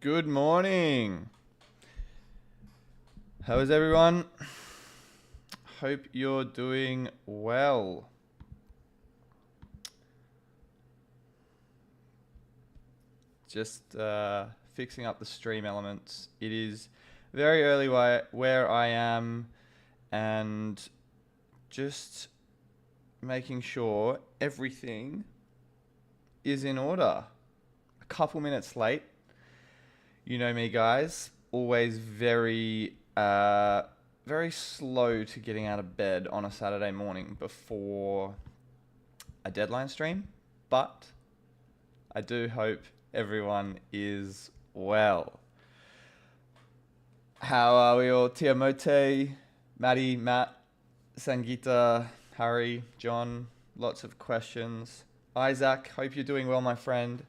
Good morning. How is everyone? Hope you're doing well. Just fixing up the stream elements. It is very early where I am and just making sure everything is in order. A couple minutes late. You know me, guys. Always very slow to getting out of bed on a Saturday morning before a deadline stream. But I do hope everyone is well. How are we all? Tiamote, Maddie, Matt, Sangita, Harry, John. Lots of questions. Isaac, hope you're doing well, my friend.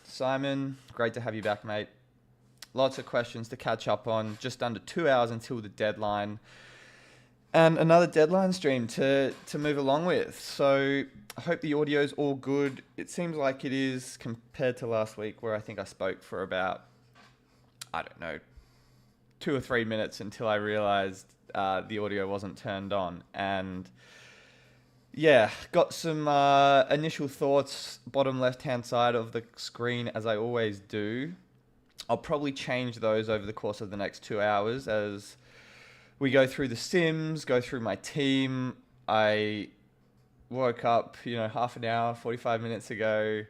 Simon, great to have you back, mate. Lots of questions to catch up on. Just under 2 hours until the deadline. And another deadline stream to move along with. So I hope the audio is all good. It seems like it is compared to last week where I think I spoke for about, 2 or 3 minutes until I realized the audio wasn't turned on. And yeah, got some initial thoughts, bottom left-hand side of the screen, as I always do. I'll probably change those over the course of the next 2 hours as we go through the sims, go through my team. I woke up, half an hour, 45 minutes ago.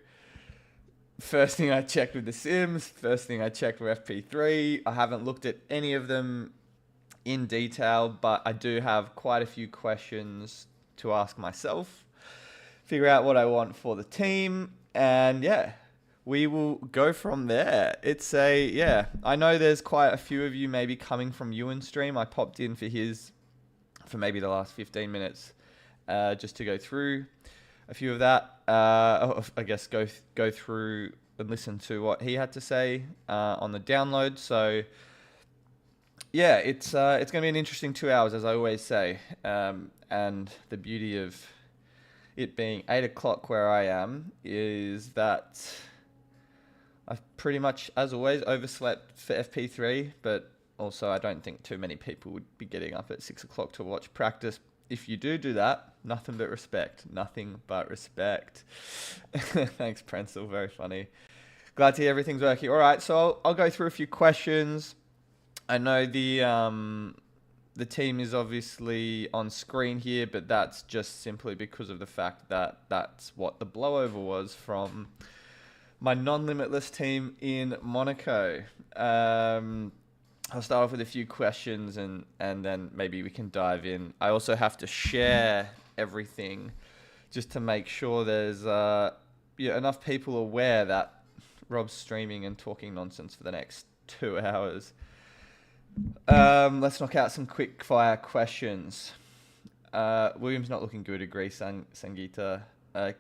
First thing I checked with the sims, first thing I checked with FP3. I haven't looked at any of them in detail, but I do have quite a few questions to ask myself, figure out what I want for the team, and yeah, we will go from there. I know there's quite a few of you maybe coming from Ewan's stream. I popped in for his for maybe the last 15 minutes just to go through a few of that. I guess go through and listen to what he had to say on the download. So yeah, it's going to be an interesting 2 hours, as I always say. And the beauty of it being 8 o'clock where I am is that I've pretty much, as always, overslept for FP3, but also I don't think too many people would be getting up at 6 o'clock to watch practice. If you do that, nothing but respect. Nothing but respect. Thanks, Prensel. Very funny. Glad to hear everything's working. All right, so I'll go through a few questions. I know the team is obviously on screen here, but that's just simply because of the fact that that's what the blowover was from my non-limitless team in Monaco. I'll start off with a few questions and then maybe we can dive in. I also have to share everything just to make sure there's enough people aware that Rob's streaming and talking nonsense for the next 2 hours. Let's knock out some quick fire questions. William's not looking good, agree, Sangita.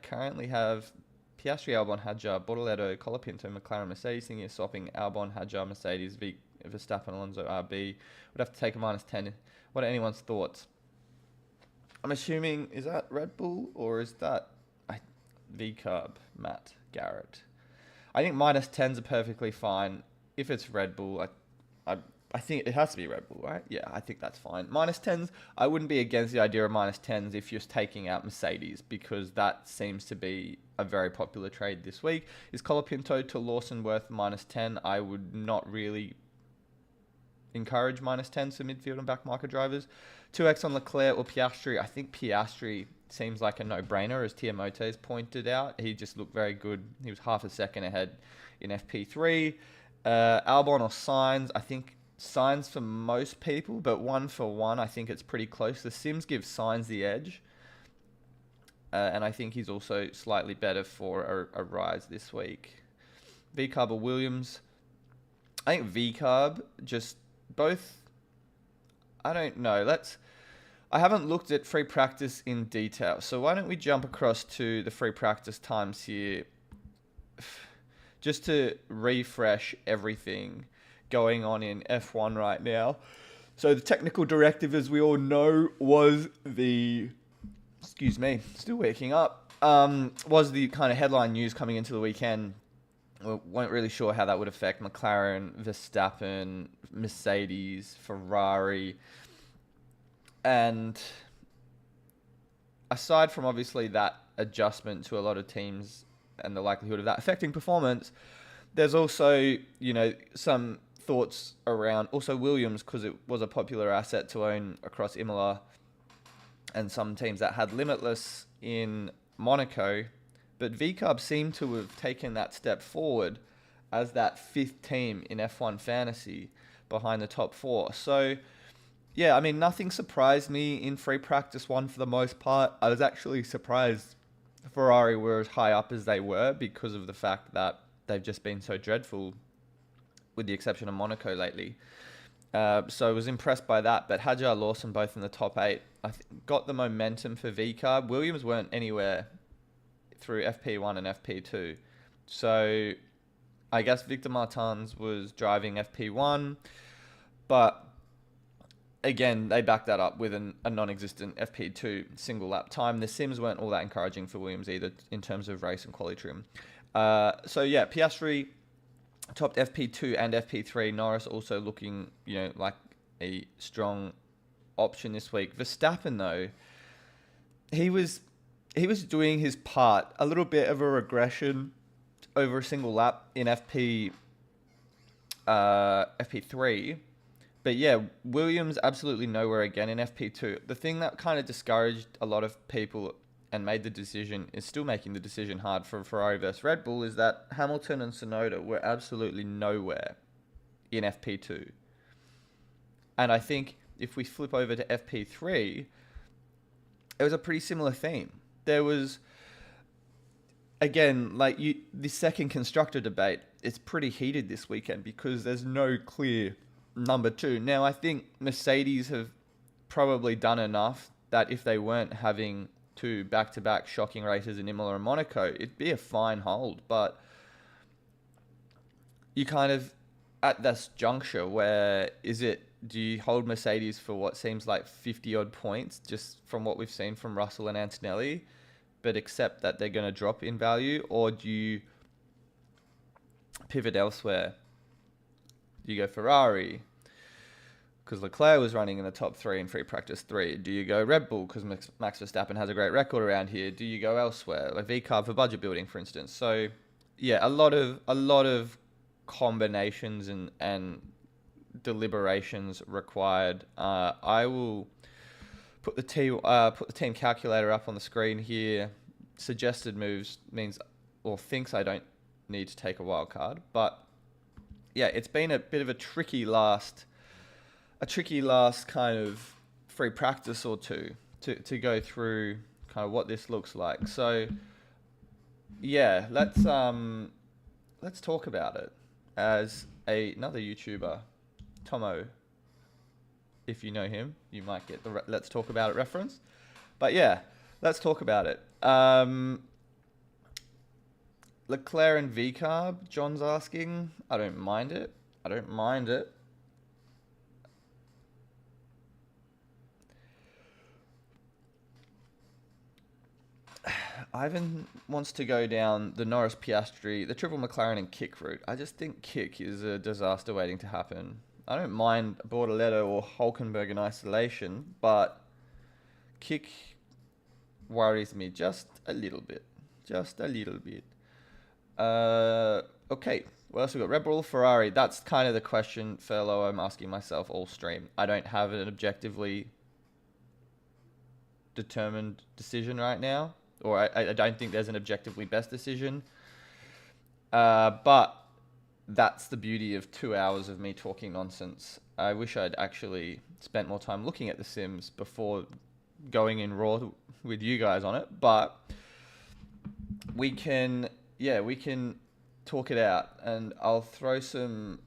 Currently have Piastri, Albon, Hadjar, Bortoletto, Colapinto, McLaren, Mercedes, thinking of swapping Albon, Hadjar, Mercedes, Verstappen, Alonso, RB. Would have to take a -10. What are anyone's thoughts? I'm assuming, is that Red Bull or is that V-Carb, Matt, Garrett? I think -10s are perfectly fine. If it's Red Bull, I think it has to be Red Bull, right? Yeah, I think that's fine. -10s, I wouldn't be against the idea of -10s if you're taking out Mercedes, because that seems to be a very popular trade this week. Is Colapinto to Lawson worth -10? I would not really encourage -10s for midfield and back marker drivers. 2x on Leclerc or Piastri? I think Piastri seems like a no-brainer, as Tiamote's pointed out. He just looked very good. He was half a second ahead in FP3. Albon or Sainz? I think Sainz for most people, but 1-for-1, I think it's pretty close. The Sims give Sainz the edge, and I think he's also slightly better for a rise this week. V-Carb or Williams? I think V-Carb, just both. I don't know. I haven't looked at free practice in detail, so why don't we jump across to the free practice times here, just to refresh everything going on in F1 right now. So the technical directive, as we all know, was still waking up, was the kind of headline news coming into the weekend We weren't really sure how that would affect McLaren, Verstappen, Mercedes, Ferrari, and aside from obviously that adjustment to a lot of teams and the likelihood of that affecting performance, there's also, some thoughts around also Williams, because it was a popular asset to own across Imola, and some teams that had Limitless in Monaco. But VCARB seemed to have taken that step forward as that fifth team in F1 Fantasy behind the top four. So, yeah, I mean, nothing surprised me in free practice one for the most part. I was actually surprised Ferrari were as high up as they were because of the fact that they've just been so dreadful, with the exception of Monaco lately. So I was impressed by that. But Hadjar, Lawson both in the top eight. Got the momentum for VCARB. Williams weren't anywhere through FP1 and FP2. So I guess Victor Martins was driving FP1, but again, they backed that up with a non-existent FP2 single lap time. The sims weren't all that encouraging for Williams either in terms of race and quality trim. So yeah, Piastri topped FP2 and FP3. Norris also looking, like a strong option this week. Verstappen though, he was doing his part. A little bit of a regression over a single lap in FP3. But yeah, Williams absolutely nowhere again in FP2. The thing that kind of discouraged a lot of people and made the decision, is still making the decision hard for Ferrari versus Red Bull, is that Hamilton and Tsunoda were absolutely nowhere in FP2. And I think if we flip over to FP3, it was a pretty similar theme. There was, again, the second constructor debate, it's pretty heated this weekend because there's no clear number two. Now, I think Mercedes have probably done enough that if they weren't having two back-to-back shocking races in Imola and Monaco, it'd be a fine hold. But you kind of, at this juncture, do you hold Mercedes for what seems like 50-odd points, just from what we've seen from Russell and Antonelli, but accept that they're going to drop in value? Or do you pivot elsewhere? Do you go Ferrari? Because Leclerc was running in the top three in free practice 3. Do you go Red Bull because Max Verstappen has a great record around here? Do you go elsewhere, like VCARB for budget building, for instance? So, yeah, a lot of combinations and deliberations required. I will put the team calculator up on the screen here. Suggested moves thinks I don't need to take a wild card, but yeah, it's been a bit of a tricky last kind of free practice or two to go through kind of what this looks like. So yeah, let's talk about it. As another YouTuber, Tomo, if you know him, you might get the let's talk about it reference. But yeah, let's talk about it. Leclerc and VCARB, John's asking. I don't mind it. Ivan wants to go down the Norris Piastri, the triple McLaren and Kick route. I just think Kick is a disaster waiting to happen. I don't mind Bortoletto or Hulkenberg in isolation, but Kick worries me just a little bit. Okay, what else we got? Red Bull, Ferrari. That's kind of the question, Furlow, I'm asking myself all stream. I don't have an objectively determined decision right now, or I don't think there's an objectively best decision. But that's the beauty of 2 hours of me talking nonsense. I wish I'd actually spent more time looking at the sims before going in raw with you guys on it, but we can talk it out, and I'll throw some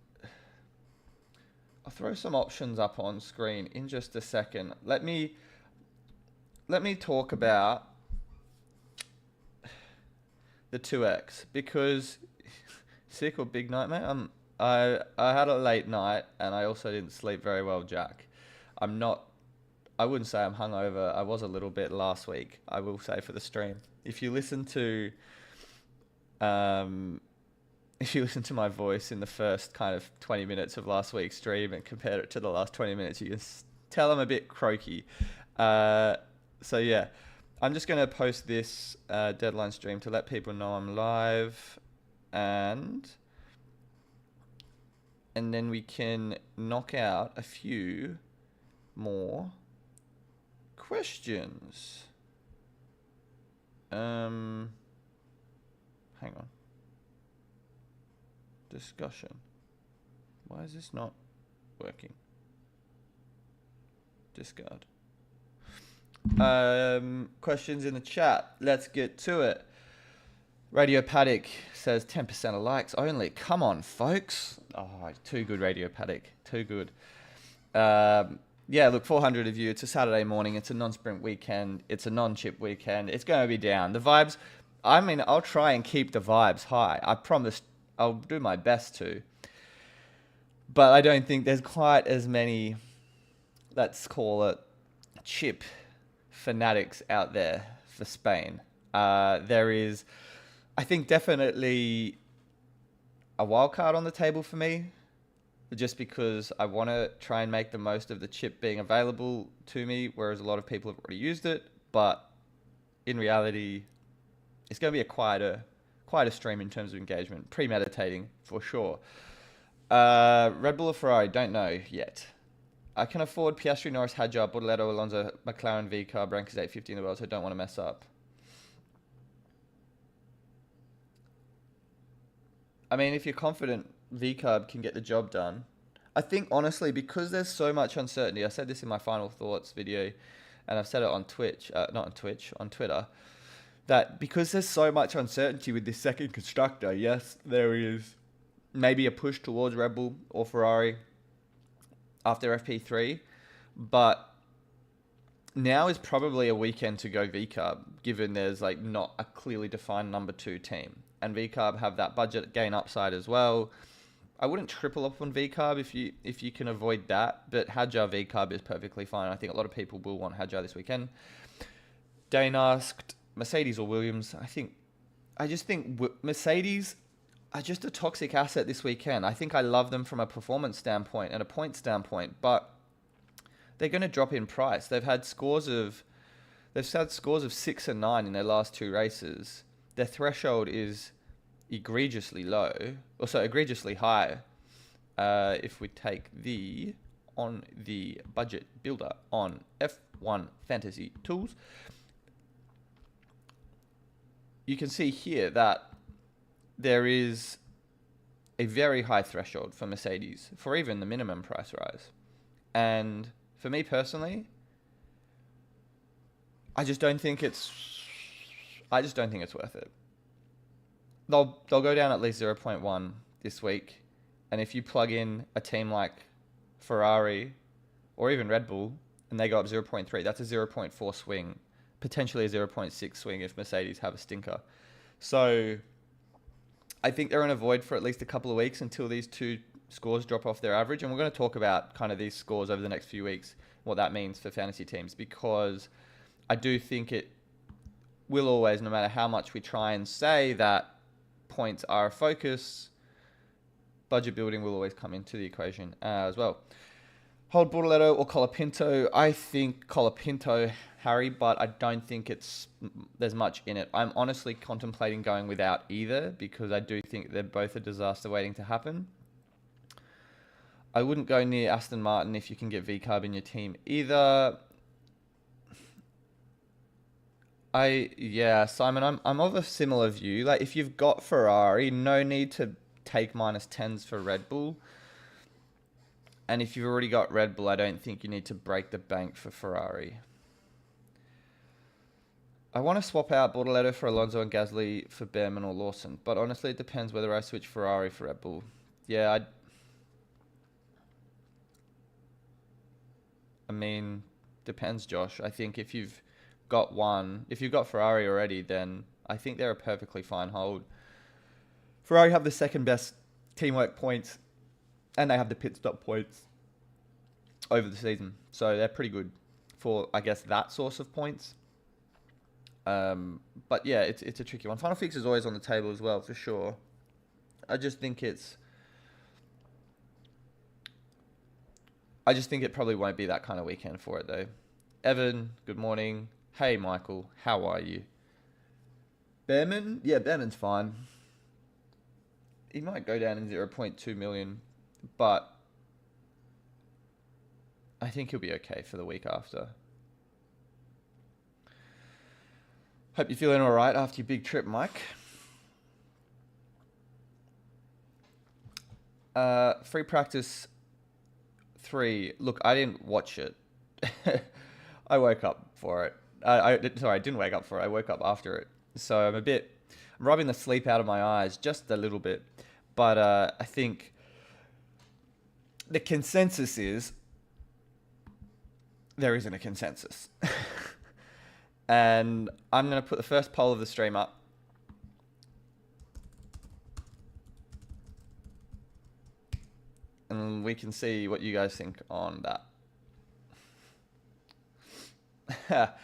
options up on screen in just a second. Let me talk about the 2X, because sick or big night, mate. I had a late night and I also didn't sleep very well, Jack. I wouldn't say I'm hungover. I was a little bit last week, I will say, for the stream. If you listen to if you listen to my voice in the first kind of 20 minutes of last week's stream and compare it to the last 20 minutes, you can tell I'm a bit croaky. So yeah, I'm just going to post this deadline stream to let people know I'm live, and then we can knock out a few more questions. Hang on. Discussion. Why is this not working? Discard. Questions in the chat. Let's get to it. Radio Paddock says 10% of likes only. Come on, folks. Oh, too good, Radio Paddock. Too good. Yeah, look, 400 of you. It's a Saturday morning. It's a non-sprint weekend. It's a non-chip weekend. It's going to be down. The vibes, I mean, I'll try and keep the vibes high. I promise I'll do my best to. But I don't think there's quite as many, let's call it, chip fanatics out there for Spain. There is, I think, definitely a wild card on the table for me, just because I want to try and make the most of the chip being available to me, whereas a lot of people have already used it. But in reality, it's going to be a quieter stream in terms of engagement, premeditating for sure. Red Bull or Ferrari, don't know yet. I can afford Piastri, Norris, Hadjar, Bortoleto, Alonso, McLaren, V-Carb, rank is 850 in the world, so I don't want to mess up. I mean, if you're confident V-Carb can get the job done, I think, honestly, because there's so much uncertainty, I said this in my final thoughts video, and I've said it on Twitch, not on Twitch, on Twitter, that because there's so much uncertainty with this second constructor, yes, there is maybe a push towards Red Bull or Ferrari after FP3, but now is probably a weekend to go VCARB, given there's like not a clearly defined number 2 team. And VCARB have that budget gain upside as well. I wouldn't triple up on VCARB if you can avoid that, but Hadjar VCARB is perfectly fine. I think a lot of people will want Hadjar this weekend. Dane asked, Mercedes or Williams? I just think Mercedes are just a toxic asset this weekend. I think I love them from a performance standpoint and a point standpoint, but they're going to drop in price. They've had scores of 6 and 9 in their last 2 races. Their threshold is egregiously high. If we take on the budget builder on F1 Fantasy Tools, you can see here that there is a very high threshold for Mercedes for even the minimum price rise. And for me personally, I just don't think it's worth it. They'll go down at least 0.1 this week. And if you plug in a team like Ferrari or even Red Bull and they go up 0.3, that's a 0.4 swing, potentially a 0.6 swing if Mercedes have a stinker. So I think they're in a void for at least a couple of weeks until these 2 scores drop off their average. And we're going to talk about kind of these scores over the next few weeks, what that means for fantasy teams, because I do think it will always, no matter how much we try and say that points are a focus, budget building will always come into the equation as well. Hold Bortoleto or Colapinto? I think Colapinto, Harry, but I don't think there's much in it. I'm honestly contemplating going without either because I do think they're both a disaster waiting to happen. I wouldn't go near Aston Martin if you can get VCARB in your team either. Simon, I'm of a similar view. Like, if you've got Ferrari, no need to take -10s for Red Bull. And if you've already got Red Bull, I don't think you need to break the bank for Ferrari. I want to swap out Bortoleto for Alonso and Gasly for Behrman or Lawson, but honestly, it depends whether I switch Ferrari for Red Bull. Yeah, I mean, depends, Josh. I think if you've got Ferrari already, then I think they're a perfectly fine hold. Ferrari have the second best teamwork points, and they have the pit stop points over the season. So they're pretty good for, I guess, that source of points. But yeah, it's a tricky one. Final Fix is always on the table as well, for sure. I just think it probably won't be that kind of weekend for it though. Evan, good morning. Hey Michael, how are you? Behrman? Yeah, Behrman's fine. He might go down in 0.2 million, but I think he'll be okay for the week after. Hope you're feeling all right after your big trip, Mike. Free practice 3. Look, I didn't watch it. I woke up for it. I didn't wake up for it. I woke up after it. So I'm rubbing the sleep out of my eyes just a little bit. But I think the consensus is there isn't a consensus. And I'm going to put the first poll of the stream up. And we can see what you guys think on that.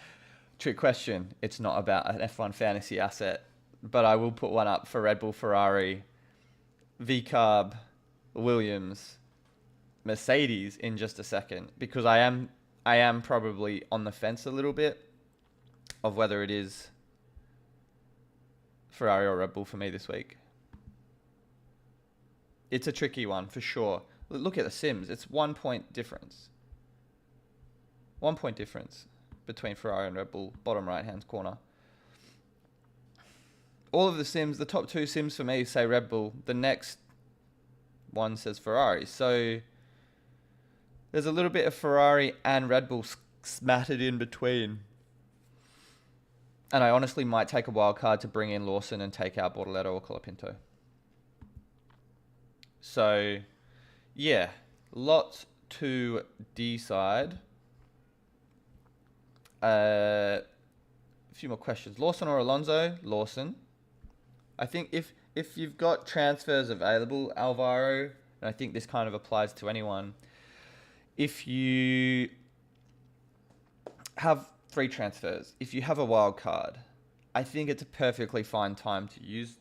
Trick question. It's not about an F1 fantasy asset, but I will put one up for Red Bull, Ferrari, VCarb, Williams, Mercedes in just a second, because I am probably on the fence a little bit of whether it is Ferrari or Red Bull for me this week. It's a tricky one for sure. Look at the sims. It's 1 point difference. 1 point difference between Ferrari and Red Bull, bottom right-hand corner. All of the sims, the top 2 sims for me say Red Bull. The next one says Ferrari. So there's a little bit of Ferrari and Red Bull smattered in between. And I honestly might take a wild card to bring in Lawson and take out Bortoleto or Colapinto. So, yeah, lots to decide. A few more questions. Lawson or Alonso? Lawson. I think if you've got transfers available, Alvaro, and I think this kind of applies to anyone, if you have free transfers, if you have a wild card, I think it's a perfectly fine time to use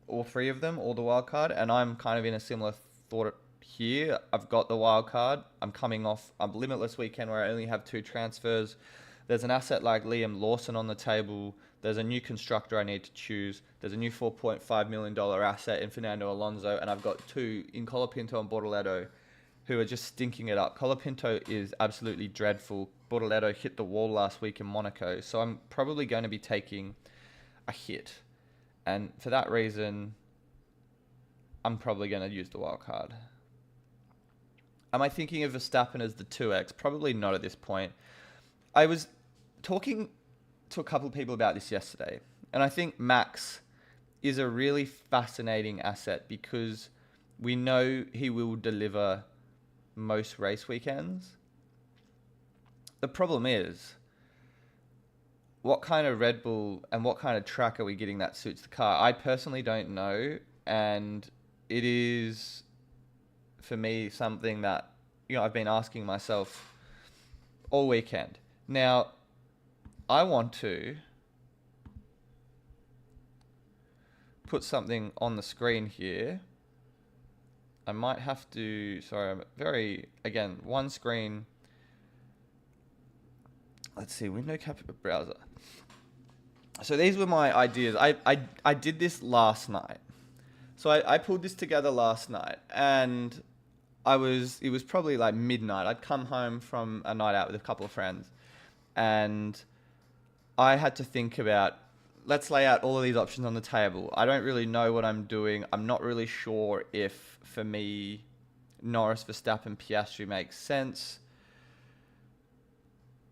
all 3 of them, or the wild card. And I'm kind of in a similar thought here. I've got the wild card. I'm coming off a limitless weekend where I only have 2 transfers. There's an asset like Liam Lawson on the table. There's a new constructor I need to choose. There's a new $4.5 million asset in Fernando Alonso. And I've got 2 in Colapinto and Bortoleto who are just stinking it up. Colapinto is absolutely dreadful. Bortoleto hit the wall last week in Monaco. So I'm probably going to be taking a hit. And for that reason, I'm probably going to use the wild card. Am I thinking of Verstappen as the 2x? Probably not at this point. I was talking to a couple of people about this yesterday, and I think Max is a really fascinating asset because we know he will deliver most race weekends. The problem is, what kind of Red Bull and what kind of track are we getting that suits the car? I personally don't know, and it is, for me, something that I've been asking myself all weekend. Now, I want to put something on the screen here. I might have to, sorry, I'm one screen. Let's see, window cap browser. So these were my ideas. I did this last night. So I pulled this together last night, and it was probably like midnight. I'd come home from a night out with a couple of friends, and I had to think about, let's lay out all of these options on the table. I don't really know what I'm doing. I'm not really sure if, for me, Norris, Verstappen, Piastri makes sense.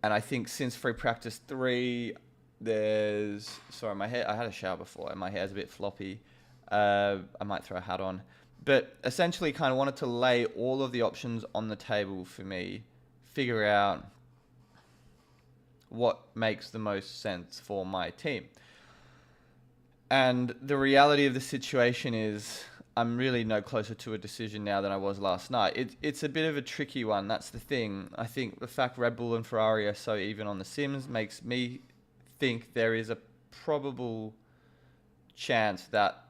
And I think since free practice 3, sorry, my hair, I had a shower before and my hair's a bit floppy. I might throw a hat on. But essentially kind of wanted to lay all of the options on the table for me, figure out what makes the most sense for my team. And the reality of the situation is I'm really no closer to a decision now than I was last night. It's a bit of a tricky one. That's the thing. I think the fact Red Bull and Ferrari are so even on the sims makes me think there is a probable chance that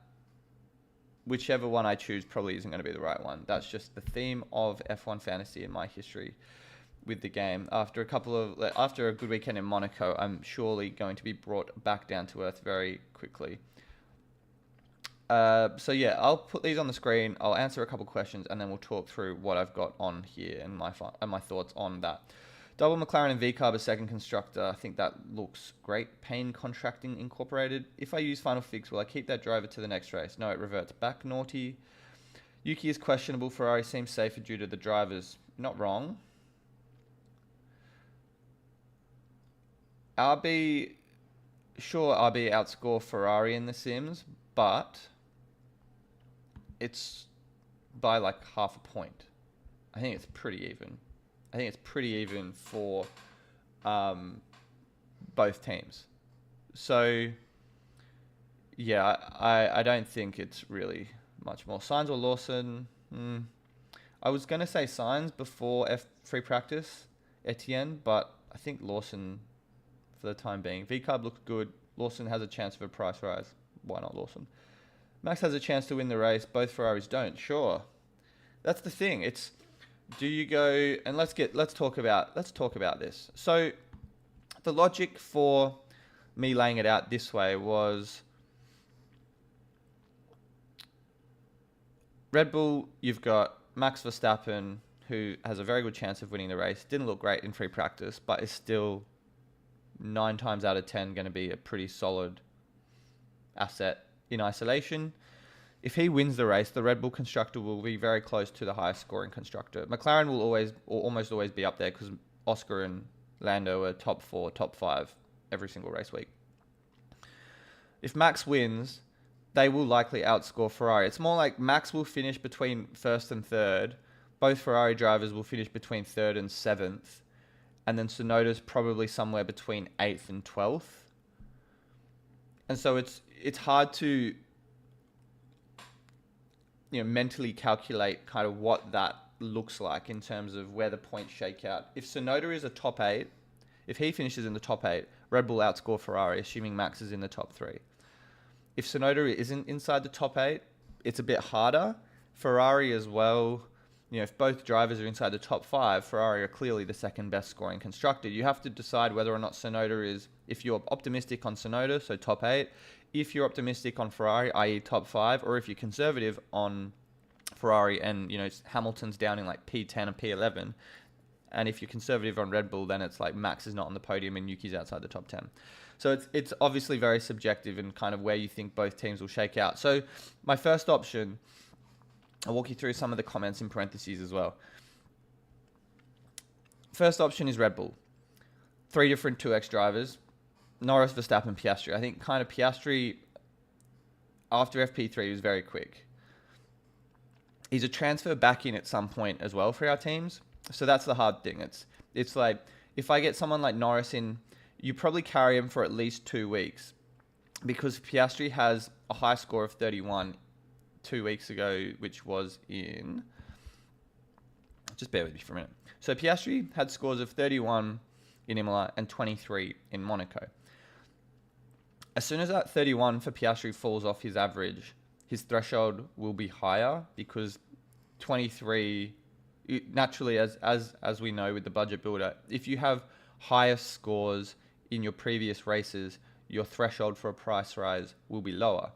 whichever one I choose probably isn't going to be the right one. That's just the theme of F1 fantasy in my history with the game. After a good weekend in Monaco, I'm surely going to be brought back down to earth very quickly. So yeah, I'll put these on the screen. I'll answer a couple questions, and then we'll talk through what I've got on here and my thoughts on that. Double McLaren and VCarb as second constructor. I think that looks great. Pain contracting incorporated. If I use Final Fix, will I keep that driver to the next race? No, it reverts back. Naughty. Yuki is questionable. Ferrari seems safer due to the drivers. Not wrong. RB outscore Ferrari in the Sims, but it's by like half a point. I think it's pretty even. I think it's pretty even for both teams. So, yeah, I don't think it's really much more. Sainz or Lawson? I was going to say Sainz before free practice, Etienne, but I think Lawson for the time being. VCarb looks good. Lawson has a chance of a price rise. Why not Lawson? Max has a chance to win the race. Both Ferraris don't. Sure. That's the thing. It's... Do you go and let's talk about this. So the logic for me laying it out this way was Red Bull, you've got Max Verstappen, who has a very good chance of winning the race. Didn't look great in free practice, but is still 9 times out of 10 going to be a pretty solid asset in isolation. If he wins the race, the Red Bull constructor will be very close to the highest scoring constructor. McLaren will almost always be up there because Oscar and Lando are top 4, top 5 every single race week. If Max wins, they will likely outscore Ferrari. It's more like Max will finish between first and third. Both Ferrari drivers will finish between third and 7th. And then Tsunoda's probably somewhere between 8th and 12th. And so it's hard to mentally calculate kind of what that looks like in terms of where the points shake out. If Tsunoda is a top 8, if he finishes in the top 8, Red Bull outscore Ferrari, assuming Max is in the top 3. If Tsunoda isn't inside the top 8, it's a bit harder. Ferrari as well, if both drivers are inside the top 5, Ferrari are clearly the second best scoring constructor. You have to decide whether or not Tsunoda is, if you're optimistic on Tsunoda, so top 8, if you're optimistic on Ferrari, i.e. top 5, or if you're conservative on Ferrari and, Hamilton's down in like P10 or P11, and if you're conservative on Red Bull, then it's like Max is not on the podium and Yuki's outside the top 10. So it's obviously very subjective and kind of where you think both teams will shake out. So my first option, I'll walk you through some of the comments in parentheses as well. First option is Red Bull. 3 different 2X drivers. Norris, Verstappen, Piastri. I think kind of Piastri, after FP3, was very quick. He's a transfer back in at some point as well for our teams. So that's the hard thing. It's like, if I get someone like Norris in, you probably carry him for at least 2 weeks. Because Piastri has a high score of 31 2 weeks ago, which was in... Just bear with me for a minute. So Piastri had scores of 31 in Imola and 23 in Monaco. As soon as that 31 for Piastri falls off his average, his threshold will be higher because 23, naturally, as we know with the budget builder, if you have higher scores in your previous races, your threshold for a price rise will be lower.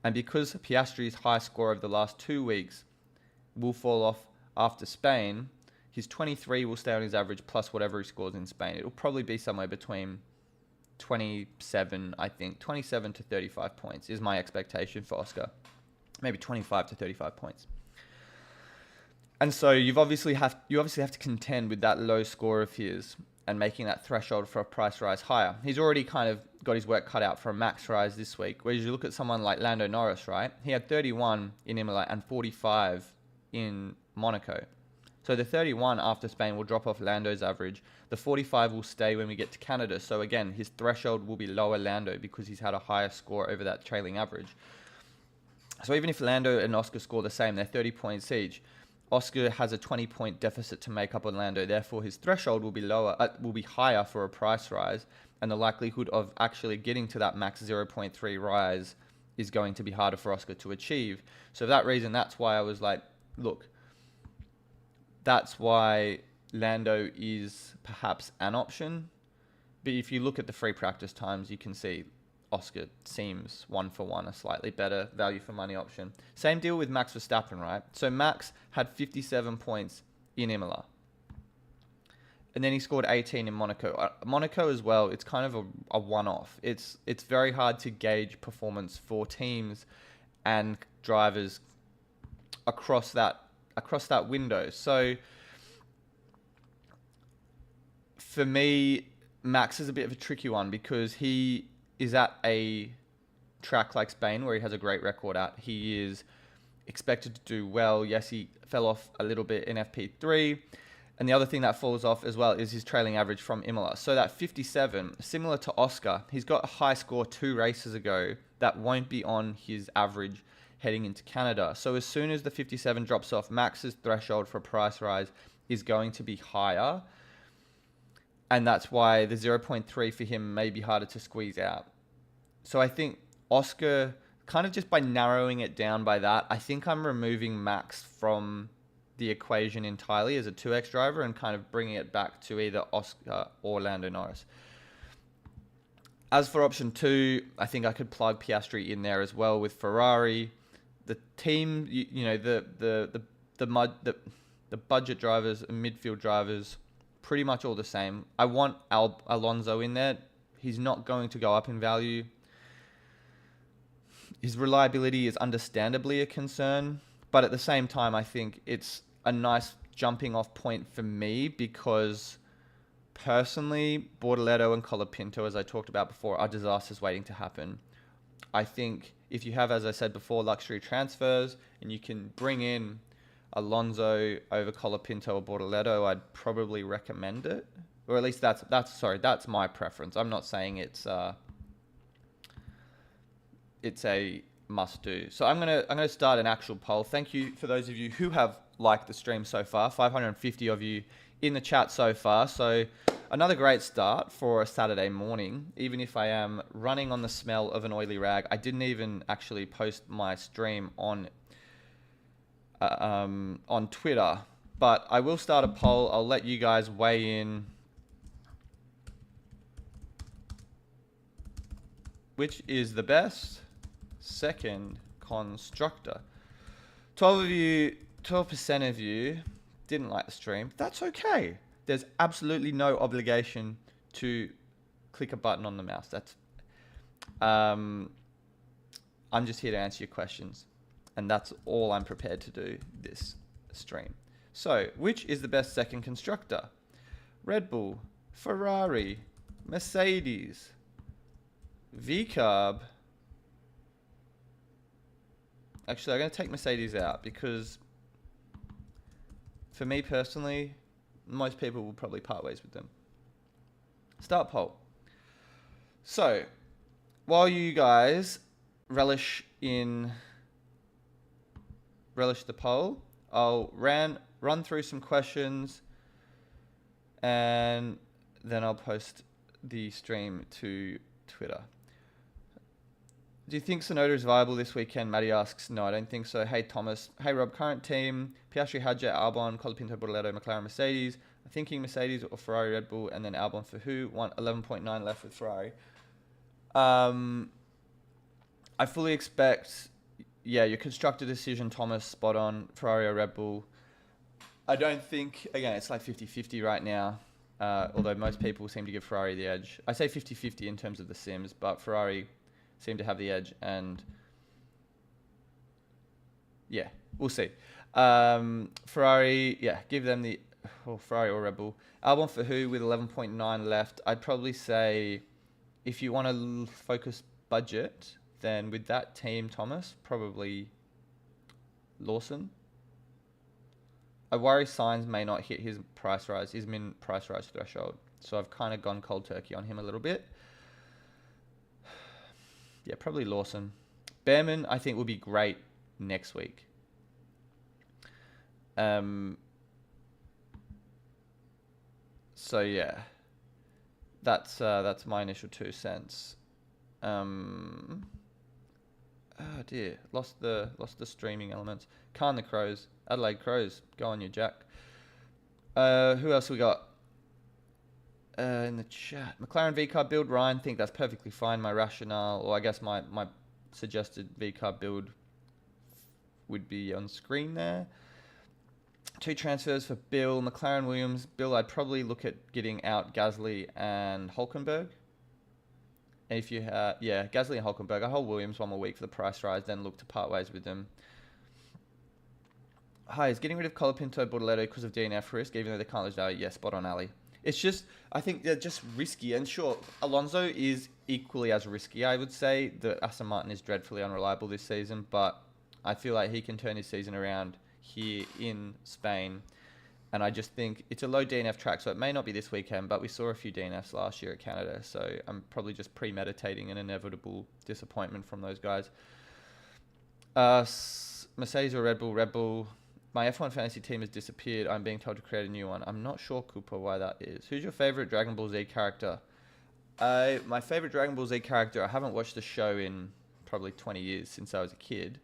And because Piastri's high score over the last 2 weeks will fall off after Spain, his 23 will stay on his average plus whatever he scores in Spain. It will probably be somewhere between 27, I think. 27 to 35 points is my expectation for Oscar. Maybe 25 to 35 points. And so you obviously have to contend with that low score of his and making that threshold for a price rise higher. He's already kind of got his work cut out for a max rise this week. Whereas you look at someone like Lando Norris, right? He had 31 in Imola and 45 in Monaco. So the 31 after Spain will drop off Lando's average. The 45 will stay when we get to Canada. So again, his threshold will be lower Lando because he's had a higher score over that trailing average. So even if Lando and Oscar score the same, they're 30 points each. Oscar has a 20-point deficit to make up on Lando. Therefore, his threshold will be higher for a price rise, and the likelihood of actually getting to that max 0.3 rise is going to be harder for Oscar to achieve. So for that reason, that's why I was like, look, that's why Lando is perhaps an option. But if you look at the free practice times, you can see Oscar seems 1-for-1 a slightly better value for money option. Same deal with Max Verstappen, right? So Max had 57 points in Imola. And then he scored 18 in Monaco. Monaco as well, it's kind of a one-off. It's very hard to gauge performance for teams and drivers across that window. So for me, Max is a bit of a tricky one because he is at a track like Spain where he has a great record at. He is expected to do well. Yes, he fell off a little bit in FP3. And the other thing that falls off as well is his trailing average from Imola. So that 57, similar to Oscar, he's got a high score 2 races ago that won't be on his average heading into Canada. So as soon as the 57 drops off, Max's threshold for a price rise is going to be higher. And that's why the 0.3 for him may be harder to squeeze out. So I think Oscar, kind of just by narrowing it down by that, I think I'm removing Max from the equation entirely as a 2x driver and kind of bringing it back to either Oscar or Lando Norris. As for option 2, I think I could plug Piastri in there as well with Ferrari. The team, the budget drivers and midfield drivers, pretty much all the same. I want Alonso in there. He's not going to go up in value. His reliability is understandably a concern, but at the same time, I think it's a nice jumping off point for me because personally, Bortoleto and Colapinto, as I talked about before, are disasters waiting to happen. I think if you have, as I said before, luxury transfers and you can bring in Alonso over Colapinto or Bortoleto, I'd probably recommend it. Or at least that's my preference. I'm not saying it's a must do. So I'm gonna start an actual poll. Thank you for those of you who have liked the stream so far. 550 of you in the chat so far. So another great start for a Saturday morning. Even if I am running on the smell of an oily rag, I didn't even actually post my stream on Twitter, but I will start a poll. I'll let you guys weigh in. Which is the best second constructor? 12% of you didn't like the stream. That's okay. There's absolutely no obligation to click a button on the mouse. I'm just here to answer your questions. And that's all I'm prepared to do this stream. So, which is the best second constructor? Red Bull, Ferrari, Mercedes, VCARB. Actually, I'm going to take Mercedes out because for me personally, most people will probably part ways with them. Start poll. So, while you guys relish the poll, I'll run through some questions and then I'll post the stream to Twitter. Do you think Sonoda is viable this weekend? Maddie asks. No, I don't think so. Hey, Thomas. Hey, Rob. Current team: Piastri, Hadjar, Albon, Colapinto, Bortoleto, McLaren, Mercedes. I'm thinking Mercedes or Ferrari, Red Bull, and then Albon for who? 11.9 left with Ferrari. I fully expect... Yeah, your constructor decision, Thomas, spot on. Ferrari or Red Bull. I don't think... Again, it's like 50-50 right now. Although most people seem to give Ferrari the edge. I say 50-50 in terms of the sims, but Ferrari seem to have the edge, and yeah, we'll see. Ferrari, yeah, give them the Ferrari or Red Bull. Albon for who with 11.9 left. I'd probably say if you want to focus budget, then with that team, Thomas, probably Lawson. I worry Sainz may not hit his min price rise threshold. So I've kind of gone cold turkey on him a little bit. Yeah, probably Lawson. Behrman, I think, will be great next week. So yeah, that's my initial 2 cents. Oh dear, lost the streaming elements. Khan the Crows, Adelaide Crows, go on you, Jack. Who else we got? In the chat, McLaren V-car build. Ryan, think that's perfectly fine. My rationale, or I guess my suggested V-car build would be on screen there. 2 transfers for Bill. McLaren Williams. Bill, I'd probably look at getting out Gasly and Hulkenberg. And if you yeah, Gasly and Hulkenberg. I hold Williams 1 more week for the price rise, then look to part ways with them. Hi, is getting rid of Colapinto Bortoleto because of DNF risk, even though they can't lose value? Yes, spot on, Ali. It's just, I think they're just risky. And sure, Alonso is equally as risky, I would say. The Aston Martin is dreadfully unreliable this season, but I feel like he can turn his season around here in Spain. And I just think it's a low DNF track, so it may not be this weekend, but we saw a few DNFs last year at Canada, so I'm probably just premeditating an inevitable disappointment from those guys. Mercedes or Red Bull? Red Bull. My F1 fantasy team has disappeared. I'm being told to create a new one. I'm not sure, Cooper, why that is. Who's your favorite Dragon Ball Z character? My favorite Dragon Ball Z character, I haven't watched the show in probably 20 years since I was a kid.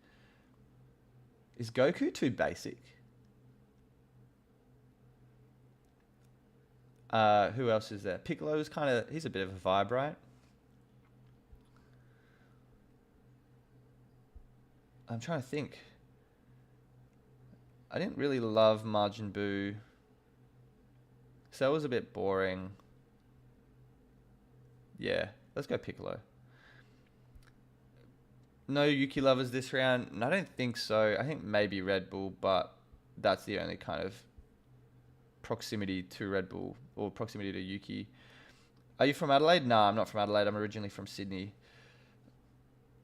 Is Goku too basic? Who else is there? Piccolo's he's a bit of a vibe, right? I'm trying to think. I didn't really love Majin Buu. Cell was a bit boring. Yeah, let's go Piccolo. No Yuki lovers this round? No, I don't think so. I think maybe Red Bull, but that's the only kind of proximity to Red Bull or proximity to Yuki. Are you from Adelaide? Nah, I'm not from Adelaide. I'm originally from Sydney.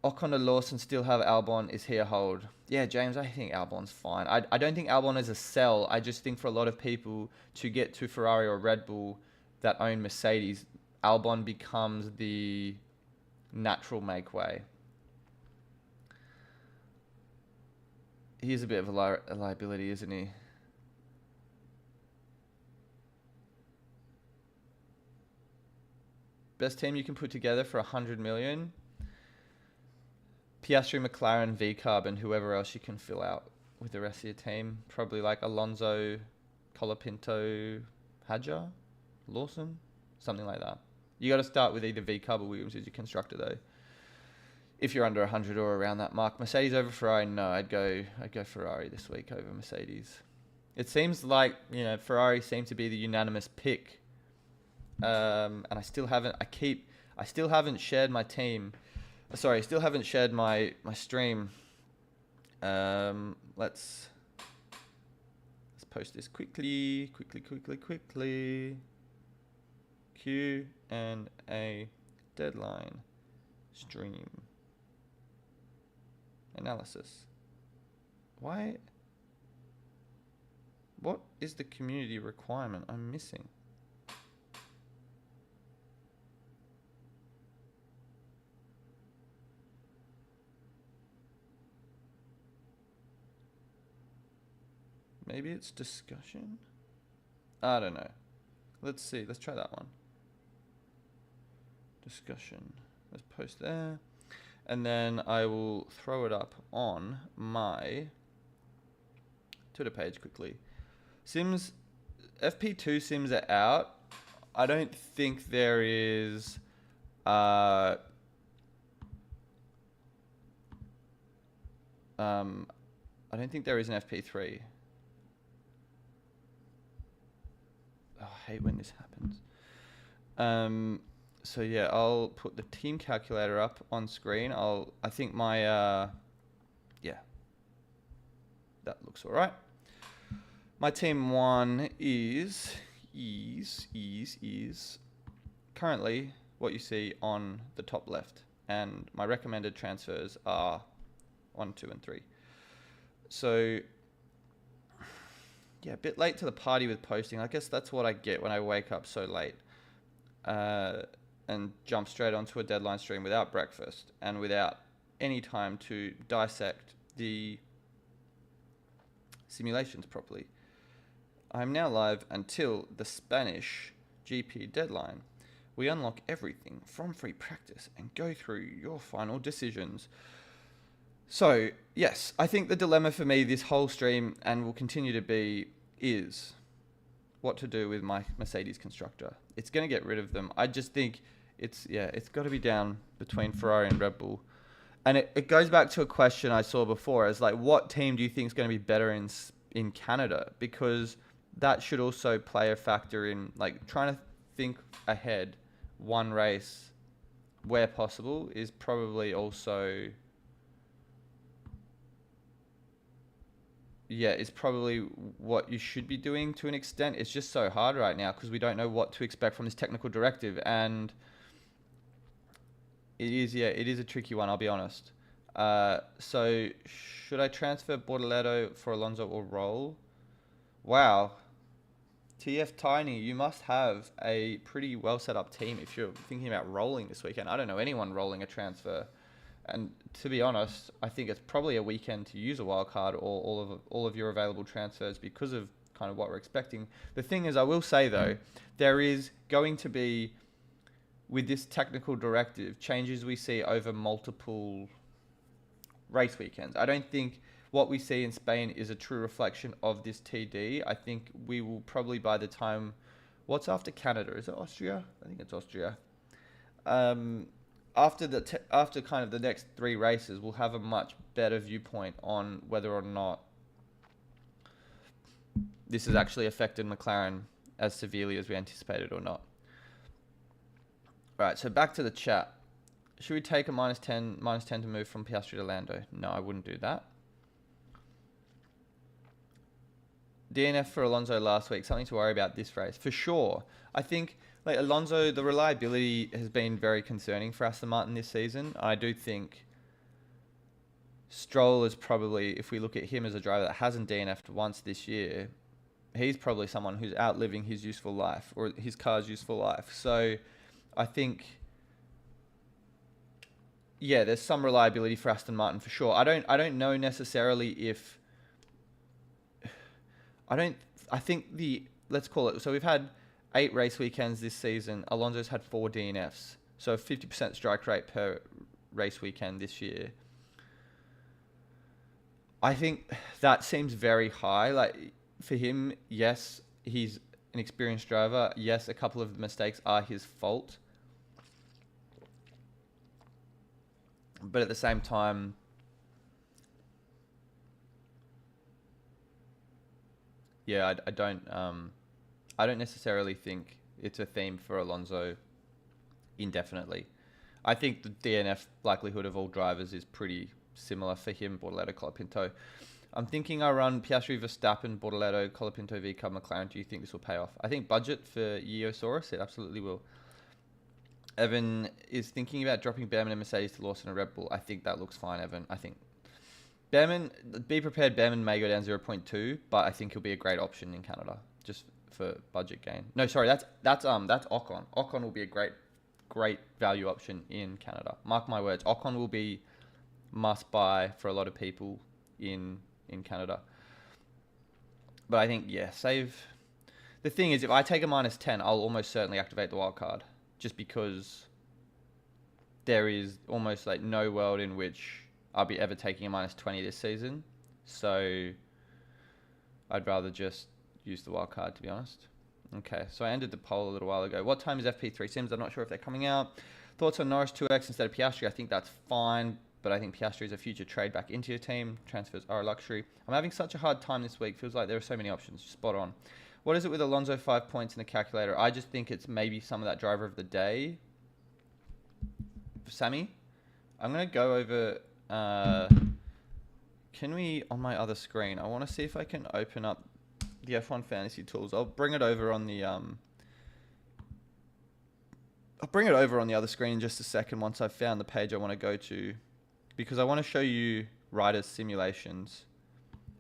Ocon and Lawson still have Albon. Is he a hold? Yeah, James, I think Albon's fine. I don't think Albon is a sell. I just think for a lot of people to get to Ferrari or Red Bull that own Mercedes, Albon becomes the natural make way. He is a bit of a liability, isn't he? Best team you can put together for 100 million? Piastri, McLaren, V-Carb, and whoever else you can fill out with the rest of your team. Probably like Alonso, Colapinto, Hadjar, Lawson, something like that. You got to start with either V-Carb or Williams as your constructor, though. If you're under 100 or around that mark. Mercedes over Ferrari? No, I'd go Ferrari this week over Mercedes. It seems like, Ferrari seems to be the unanimous pick. And I still haven't shared my team. Sorry, I still haven't shared my stream. Let's post this quickly. Q&A deadline stream analysis. Why? What is the community requirement I'm missing? Maybe it's discussion? I don't know. Let's see. Let's try that one. Discussion. Let's post there. And then I will throw it up on my Twitter page quickly. Sims, FP2 sims are out. I don't think there is... I don't think there is an FP3. Oh, I hate when this happens. So yeah, I'll put the team calculator up on screen. I think my, yeah, that looks all right. My team one is currently what you see on the top left, and my recommended transfers are 1, 2, and 3. So yeah, a bit late to the party with posting. I guess that's what I get when I wake up so late and jump straight onto a deadline stream without breakfast and without any time to dissect the simulations properly. I'm now live until the Spanish GP deadline. We unlock everything from free practice and go through your final decisions. So, yes, I think the dilemma for me this whole stream and will continue to be is what to do with my Mercedes constructor. It's going to get rid of them. I just think it's got to be down between Ferrari and Red Bull. And it goes back to a question I saw before as like, what team do you think is going to be better in Canada? Because that should also play a factor in like trying to think ahead. One race where possible is probably also, yeah, it's probably what you should be doing to an extent. It's just so hard right now because we don't know what to expect from this technical directive. And it is a tricky one, I'll be honest. So should I transfer Bortoleto for Alonso or Roll? Wow. TF Tiny, you must have a pretty well set up team if you're thinking about rolling this weekend. I don't know anyone rolling a transfer. And to be honest, I think it's probably a weekend to use a wild card or all of your available transfers because of kind of what we're expecting. The thing is, I will say though, there is going to be, with this technical directive, changes we see over multiple race weekends. I don't think what we see in Spain is a true reflection of this TD. I think we will probably, by the time, what's after Canada? Is it Austria? I think it's Austria. After kind of the next three races, we'll have a much better viewpoint on whether or not this has actually affected McLaren as severely as we anticipated or not. Right, so back to the chat. Should we take a minus 10 to move from Piastri to Lando? No, I wouldn't do that. DNF for Alonso last week, something to worry about this race. For sure. I think like Alonso, the reliability has been very concerning for Aston Martin this season. I do think Stroll is probably, if we look at him as a driver that hasn't DNF'd once this year, he's probably someone who's outliving his useful life or his car's useful life. So I think, yeah, there's some reliability for Aston Martin for sure. I don't know necessarily if I think let's call it, so we've had 8 race weekends this season. Alonso's had 4 DNFs. So 50% strike rate per race weekend this year. I think that seems very high. Like for him, yes, he's an experienced driver. Yes, a couple of the mistakes are his fault. But at the same time, yeah, I don't necessarily think it's a theme for Alonso indefinitely. I think the DNF likelihood of all drivers is pretty similar for him, Bortoleto, Colapinto. I'm thinking I run Piastri, Verstappen, Bortoleto, Colapinto, V-Cub, McLaren. Do you think this will pay off? I think budget for Yeosaurus, it absolutely will. Evan is thinking about dropping Behrman and Mercedes to Lawson and Red Bull. I think that looks fine, Evan. I think Behrman, be prepared, Behrman may go down 0.2, but I think he'll be a great option in Canada, just for budget gain. No, sorry, that's Ocon. Ocon will be a great value option in Canada. Mark my words, Ocon will be must buy for a lot of people in Canada. But I think, yeah, save. The thing is, if I take a minus 10, I'll almost certainly activate the wild card, just because there is almost like no world in which I'll be ever taking a minus 20 this season. So I'd rather just use the wild card, to be honest. Okay, so I ended the poll a little while ago. What time is FP3 Sims? I'm not sure if they're coming out. Thoughts on Norris 2X instead of Piastri? I think that's fine, but I think Piastri is a future trade back into your team. Transfers are a luxury. I'm having such a hard time this week. Feels like there are so many options. Spot on. What is it with Alonso 5 points in the calculator? I just think it's maybe some of that driver of the day. Sammy, I'm going to go over... can we, on my other screen, I want to see if I can open up the F1 Fantasy Tools. I'll bring it over on the other screen in just a second once I've found the page I want to go to, because I want to show you riders simulations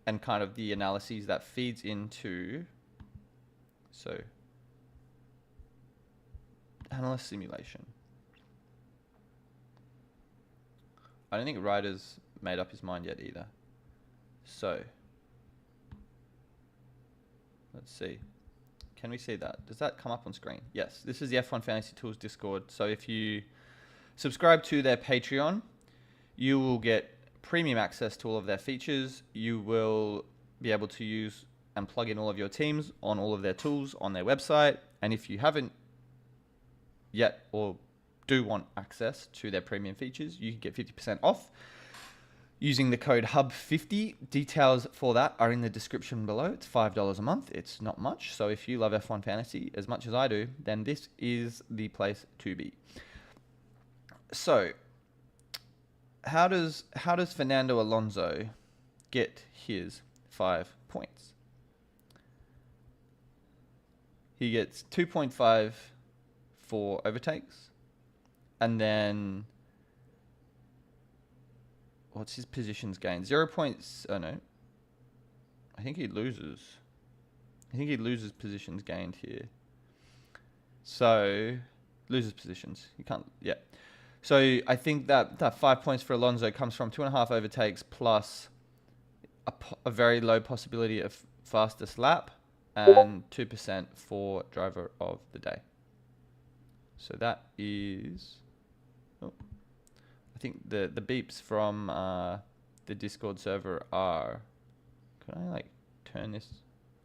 and kind of the analyses that feeds into. So, analyst simulation. I don't think Ryder's made up his mind yet either. So, let's see. Can we see that? Does that come up on screen? Yes. This is the F1 Fantasy Tools Discord. So if you subscribe to their Patreon, you will get premium access to all of their features. You will be able to use and plug in all of your teams on all of their tools on their website. And if you haven't yet or do want access to their premium features, you can get 50% off using the code HUB50. Details for that are in the description below. It's $5 a month. It's not much. So if you love F1 Fantasy as much as I do, then this is the place to be. So how does Fernando Alonso get his 5 points? He gets 2.5 for overtakes, and then what's his positions gained? 0 points. Oh no, I think he loses. I think he loses positions gained here. So loses positions. You can't. Yeah. So I think that 5 points for Alonso comes from 2.5 overtakes plus a very low possibility of fastest lap and 2% for driver of the day. So that is, I think the beeps from the Discord server are, can I like turn this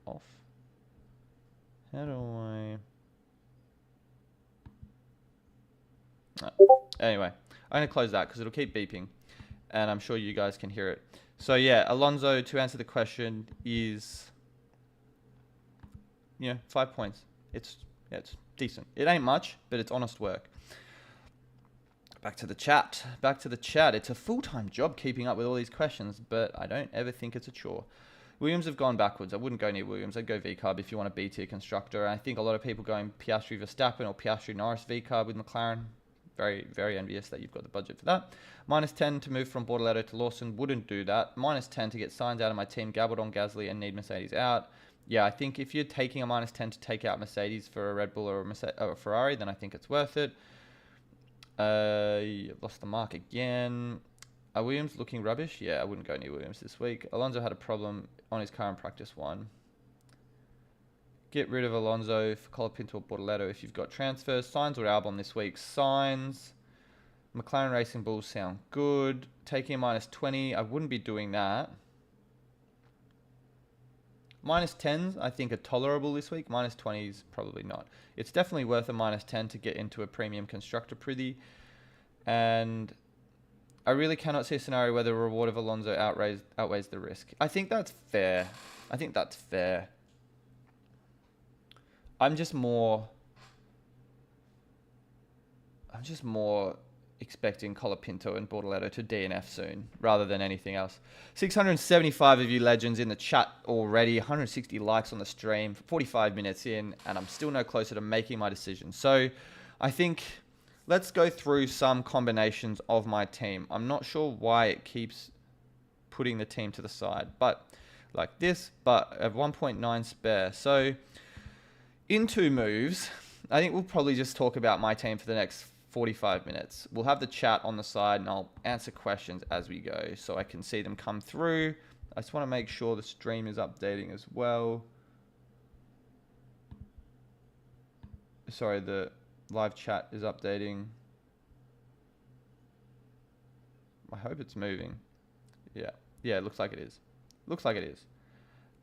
off? How do I? Anyway, I'm going to close that because it'll keep beeping and I'm sure you guys can hear it. So yeah, Alonso, to answer the question, is 5 points. It's decent. It ain't much, but it's honest work. Back to the chat. It's a full-time job keeping up with all these questions, but I don't ever think it's a chore. Williams have gone backwards. I wouldn't go near Williams. I'd go VCARB if you want a B-tier constructor. I think a lot of people going Piastri Verstappen or Piastri Norris VCARB with McLaren. Very, very envious that you've got the budget for that. -10 to move from Bortoleto to Lawson. Wouldn't do that. -10 to get Sainz out of my team. Gabaldon, Gasly, and need Mercedes out. Yeah, I think if you're taking a -10 to take out Mercedes for a Red Bull or a Ferrari, then I think it's worth it. Lost the mark again. Are Williams looking rubbish? Yeah, I wouldn't go near Williams this week. Alonso had a problem on his car in practice 1. Get rid of Alonso for Colapinto or Bortoleto if you've got transfers. Sainz or Albon this week? Sainz. McLaren Racing Bulls sound good. Taking a -20, I wouldn't be doing that. -10s, I think, are tolerable this week. -20s, probably not. It's definitely worth a -10 to get into a premium constructor prithee. And I really cannot see a scenario where the reward of Alonso outweighs the risk. I think that's fair. I'm just more expecting Colapinto and Bortoleto to DNF soon, rather than anything else. 675 of you legends in the chat already, 160 likes on the stream, 45 minutes in, and I'm still no closer to making my decision. So I think let's go through some combinations of my team. I'm not sure why it keeps putting the team to the side, but like this, but I have 1.9 spare. So in 2 moves, I think we'll probably just talk about my team for the next 45 minutes. We'll have the chat on the side and I'll answer questions as we go so I can see them come through. I just want to make sure the stream is updating as well. Sorry, the live chat is updating. I hope it's moving. Yeah, it looks like it is.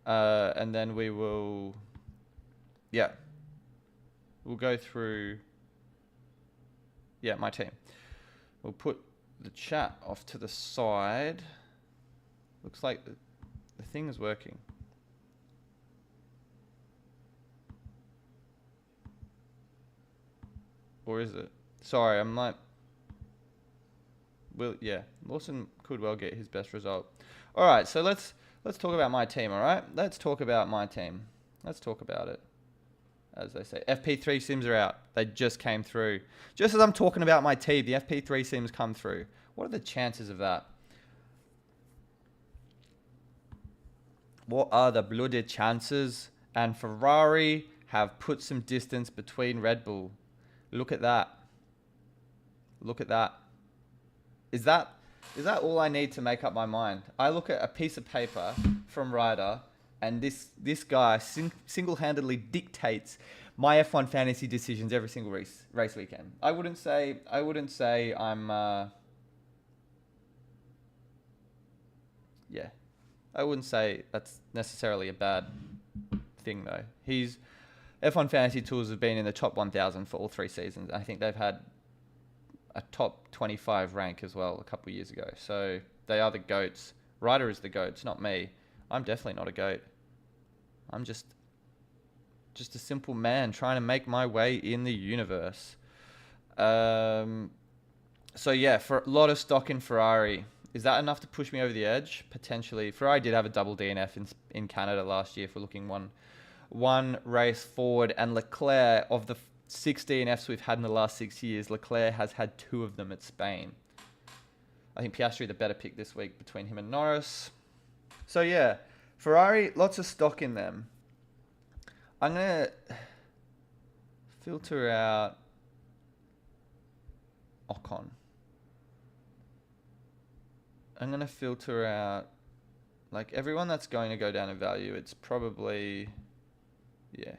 And then we will... Yeah. We'll go through... Yeah, my team. We'll put the chat off to the side. Looks like the thing is working. Or is it? Sorry, I'm like... Well, yeah, Lawson could well get his best result. All right, so let's talk about my team, all right? Let's talk about my team. Let's talk about it. As they say, FP3 sims are out. They just came through. Just as I'm talking about my team, the FP3 sims come through. What are the chances of that? What are the bloody chances? And Ferrari have put some distance between Red Bull. Look at that. Look at that. Is that all I need to make up my mind? I look at a piece of paper from Ryder, and this guy single-handedly dictates my F1 fantasy decisions every single race weekend. I wouldn't say I'm yeah, I wouldn't say that's necessarily a bad thing though. He's F1 Fantasy Tools have been in the top 1,000 for all 3 seasons. I think they've had a top 25 rank as well a couple of years ago. So they are the GOATs. Ryder is the GOATs, not me. I'm definitely not a GOAT. I'm just a simple man trying to make my way in the universe. So yeah, for a lot of stock in Ferrari. Is that enough to push me over the edge? Potentially. Ferrari did have a double DNF in Canada last year if we're looking one race forward, and Leclerc, of the 6 DNFs we've had in the last 6 years, Leclerc has had 2 of them at Spain. I think Piastri the better pick this week between him and Norris. So yeah, Ferrari, lots of stock in them. I'm going to filter out Ocon. I'm going to filter out, like, everyone that's going to go down in value. It's probably, yeah.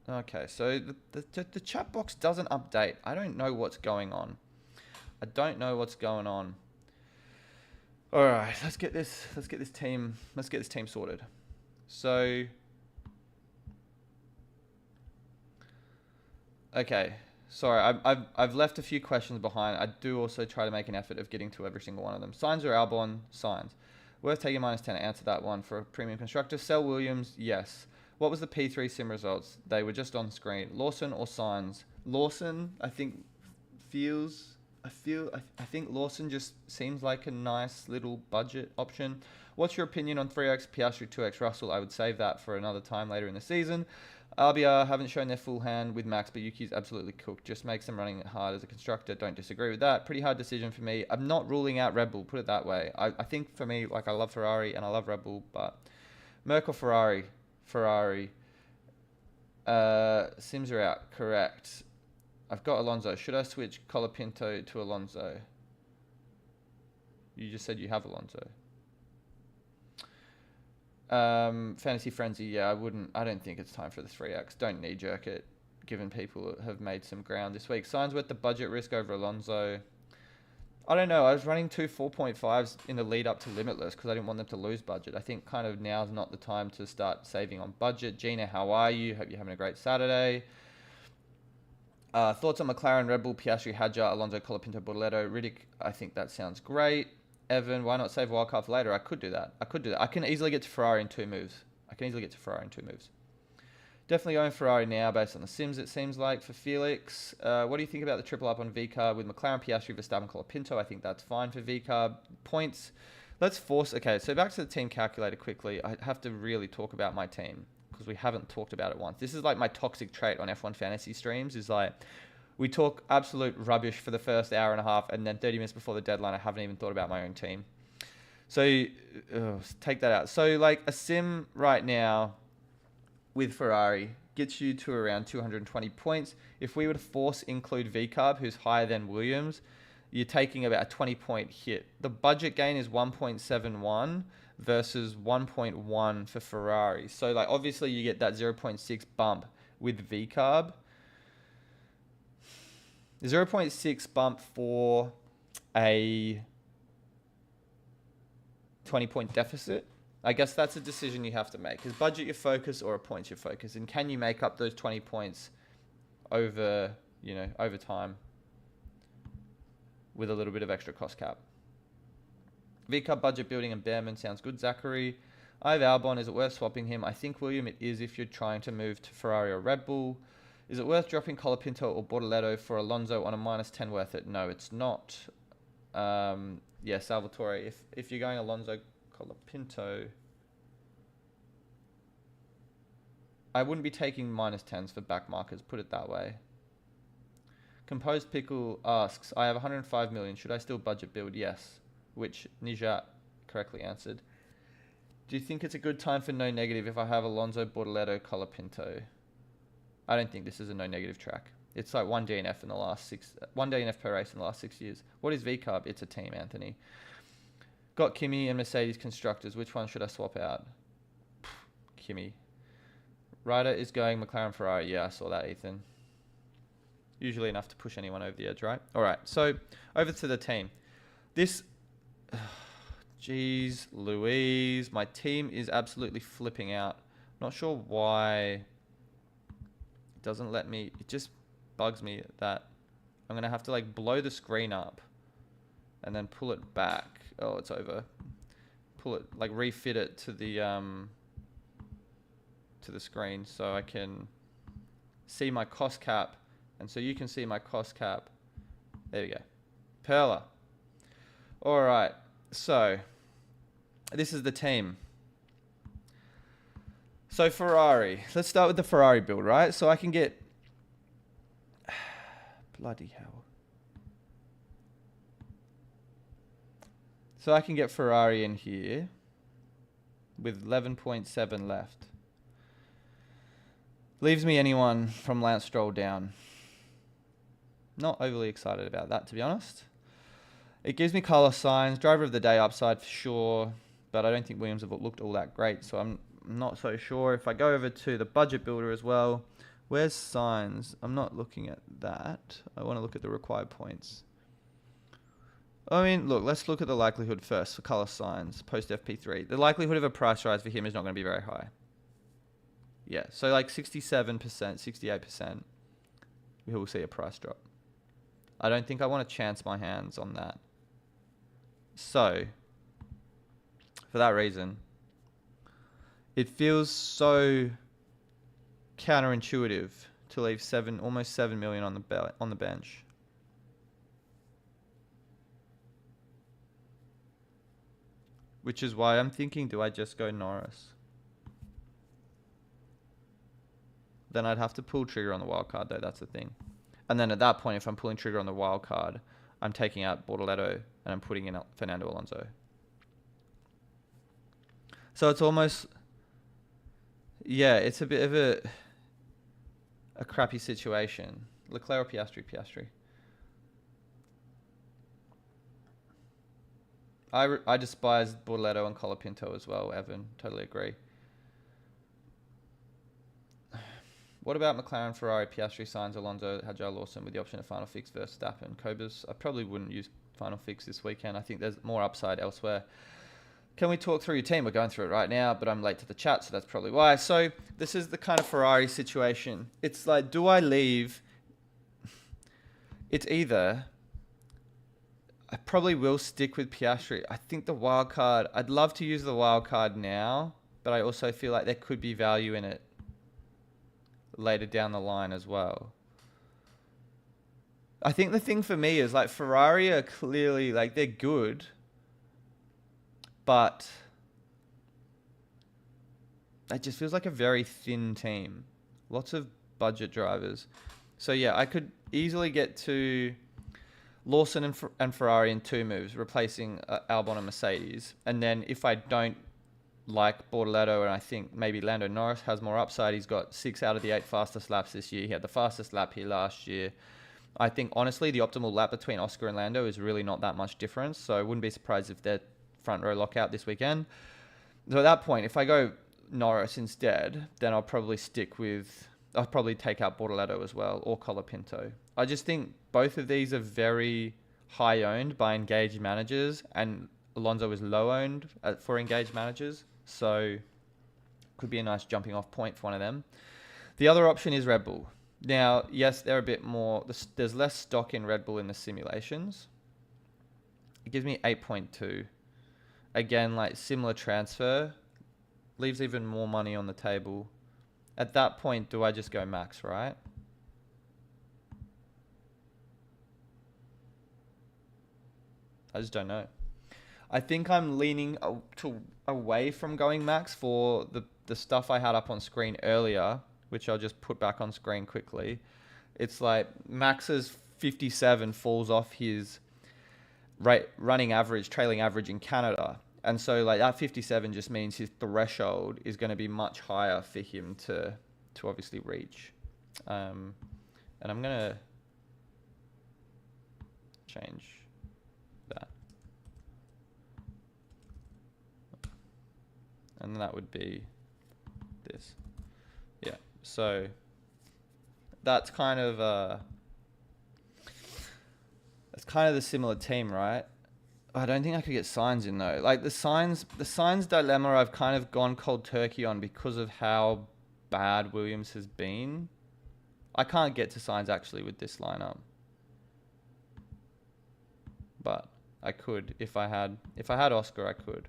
Okay, so the chat box doesn't update. I don't know what's going on. All right, let's get this team sorted. So, okay, sorry, I've left a few questions behind. I do also try to make an effort of getting to every single one of them. Sainz or Albon? Sainz. Worth taking -10. Answer that one for a premium constructor. Sell Williams? Yes. What was the P3 sim results? They were just on screen. Lawson or Sainz? Lawson, I think Lawson just seems like a nice little budget option. What's your opinion on 3x Piastri, 2x Russell? I would save that for another time later in the season. RBR haven't shown their full hand with Max, but Yuki's absolutely cooked. Just makes them running hard as a constructor. Don't disagree with that. Pretty hard decision for me. I'm not ruling out Red Bull, put it that way. I think for me, like, I love Ferrari and I love Red Bull, but Merc or Ferrari? Ferrari. Sims are out. Correct. I've got Alonso. Should I switch Colapinto to Alonso? You just said you have Alonso. Fantasy Frenzy. Yeah, I don't think it's time for the 3x. Don't knee jerk it, given people have made some ground this week. Signs worth the budget risk over Alonso. I don't know. I was running 2 4.5s in the lead up to Limitless because I didn't want them to lose budget. I think kind of now's not the time to start saving on budget. Gina, how are you? Hope you're having a great Saturday. Thoughts on McLaren, Red Bull, Piastri, Hadjar, Alonso, Colapinto, Bortoleto, Riddick? I think that sounds great. Evan, why not save wildcard for later? I could do that. I can easily get to Ferrari in 2 moves. Definitely going Ferrari now based on the sims, it seems like, for Felix. What do you think about the triple up on VCARB with McLaren, Piastri, Verstappen, Colapinto? I think that's fine for VCARB. Points. Let's force... Okay, so back to the team calculator quickly. I have to really talk about my team because we haven't talked about it once. This is like my toxic trait on F1 Fantasy streams is like... We talk absolute rubbish for the first hour and a half, and then 30 minutes before the deadline, I haven't even thought about my own team. So, take that out. So, like, a sim right now with Ferrari gets you to around 220 points. If we were to force include VCARB, who's higher than Williams, you're taking about a 20-point hit. The budget gain is 1.71 versus 1.1 for Ferrari. So, like, obviously, you get that 0.6 bump with VCARB. 0.6 bump for a 20-point deficit. I guess that's a decision you have to make. Is budget your focus or are points your focus? And can you make up those 20 points over time with a little bit of extra cost cap? VCARB budget building and Behrman sounds good. Zachary. I have Albon. Is it worth swapping him? I think, William, it is if you're trying to move to Ferrari or Red Bull. Is it worth dropping Colapinto or Bortoleto for Alonso on a -10 worth it? No, it's not. Yeah, Salvatore, if you're going Alonso, Colapinto, I wouldn't be taking -10s for back markers, put it that way. Composed Pickle asks, I have 105 million. Should I still budget build? Yes. Which Nijat correctly answered. Do you think it's a good time for no negative if I have Alonso, Bortoleto, Colapinto? I don't think this is a no negative track. It's like one DNF per race in the last 6 years. What is VCARB? It's a team, Anthony. Got Kimi and Mercedes constructors. Which one should I swap out? Kimi. Ryder is going McLaren Ferrari. Yeah, I saw that, Ethan. Usually enough to push anyone over the edge, right? All right, so over to the team. This, geez Louise, my team is absolutely flipping out. Not sure why it doesn't let me, it just bugs me that I'm gonna have to like blow the screen up and then pull it back. Oh, it's over. Pull it, like refit it to the screen so I can see my cost cap, and so you can see my cost cap. There we go. Perla. All right, so this is the team. So Ferrari, let's start with the Ferrari build, right? So I can get, bloody hell. So I can get Ferrari in here with 11.7 left. Leaves me anyone from Lance Stroll down. Not overly excited about that, to be honest. It gives me Carlos Sainz, driver of the day upside for sure, but I don't think Williams have looked all that great, so I'm not so sure. If I go over to the budget builder as well, where's Sainz? I'm not looking at that. I want to look at the required points. I mean, look, let's look at the likelihood first for Carlos Sainz post FP3. The likelihood of a price rise for him is not going to be very high. Yeah, so like 67%, 68%, we will see a price drop. I don't think I want to chance my hands on that. So, for that reason, it feels so counterintuitive to leave almost 7 million on the bench. Which is why I'm thinking, do I just go Norris? Then I'd have to pull trigger on the wild card, though. That's the thing. And then at that point, if I'm pulling trigger on the wild card, I'm taking out Bortoleto and I'm putting in Fernando Alonso. So it's almost, yeah, it's a bit of a crappy situation. Leclerc or Piastri? Piastri. I despise Bortoleto and Colapinto as well, Evan. Totally agree. What about McLaren, Ferrari, Piastri, Sainz, Alonso, Hadjar, Lawson with the option of final fix versus Verstappen? Cobus, I probably wouldn't use final fix this weekend. I think there's more upside elsewhere. Can we talk through your team? We're going through it right now, but I'm late to the chat, so that's probably why. So this is the kind of Ferrari situation. It's like, do I leave? It's either, I probably will stick with Piastri. I think the wild card, I'd love to use the wild card now, but I also feel like there could be value in it later down the line as well. I think the thing for me is like Ferrari are clearly like they're good, but it just feels like a very thin team. Lots of budget drivers. So yeah, I could easily get to Lawson and Ferrari in 2 moves, replacing Albon and Mercedes. And then if I don't like Bortoleto, and I think maybe Lando Norris has more upside. He's got 6 out of the 8 fastest laps this year. He had the fastest lap here last year. I think, honestly, the optimal lap between Oscar and Lando is really not that much difference, so I wouldn't be surprised if they're front row lockout this weekend. So at that point, if I go Norris instead, then I'll probably take out Bortoleto as well, or Colapinto. I just think both of these are very high owned by engaged managers, and Alonso is low owned for engaged managers. So could be a nice jumping off point for one of them. The other option is Red Bull. Now, yes, they're a bit more, there's less stock in Red Bull in the simulations. It gives me 8.2. Again, like similar transfer, leaves even more money on the table. At that point, do I just go max, right? I just don't know. I think I'm leaning away from going max for the stuff I had up on screen earlier, which I'll just put back on screen quickly. It's like Max's 57 falls off his trailing average in Canada. And so like that 57 just means his threshold is going to be much higher for him to obviously reach. And I'm going to change that. And that would be this. Yeah. So that's kind of It's kind of the similar team, right? I don't think I could get signs in though. Like the signs dilemma, I've kind of gone cold turkey on because of how bad Williams has been. I can't get to signs actually with this lineup, but I could if I had Oscar. I could.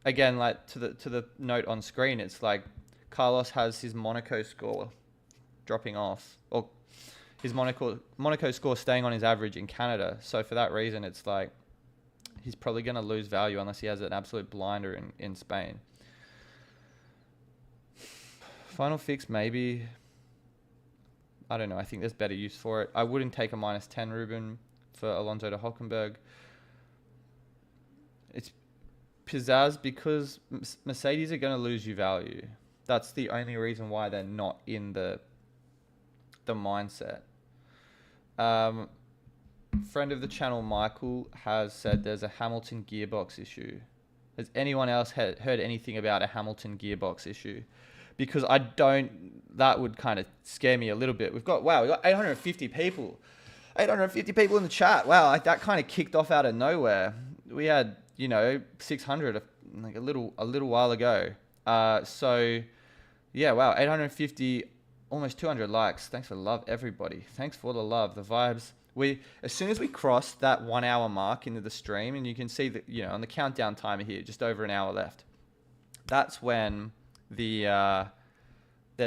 Again, like to the note on screen, it's like Carlos has his Monaco score dropping off, or his Monaco score staying on his average in Canada. So for that reason, it's like he's probably going to lose value unless he has an absolute blinder in Spain. Final fix, maybe. I don't know. I think there's better use for it. I wouldn't take a -10 Ruben for Alonso to Hülkenberg. It's pizzazz because Mercedes are going to lose you value. That's the only reason why they're not in the mindset. Friend of the channel, Michael, has said there's a Hamilton gearbox issue. Has anyone else heard anything about a Hamilton gearbox issue? Because I don't, that would kind of scare me a little bit. We got 850 people. 850 people in the chat. Wow, that kind of kicked off out of nowhere. We had, 600 like a little while ago. So yeah, wow, 850, almost 200 likes. Thanks for the love, everybody. Thanks for the love, the vibes. As soon as we crossed that 1 hour mark into the stream, and you can see that, on the countdown timer here, just over an hour left. That's when there's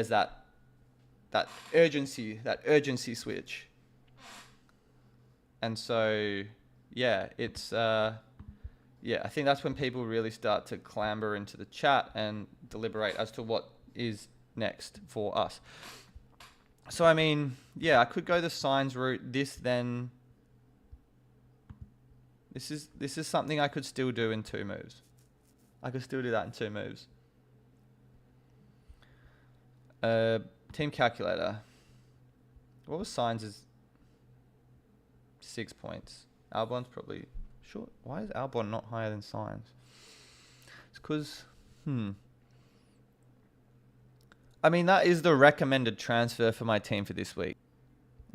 that urgency switch. And so, yeah, it's, I think that's when people really start to clamber into the chat and deliberate as to what is next for us. So, I mean, yeah, I could go the signs route. This is something I could still do in 2 moves. I could still do that in 2 moves. Team calculator. What was signs' 6 points? Albon's probably short. Why is Albon not higher than signs? It's because, I mean, that is the recommended transfer for my team for this week.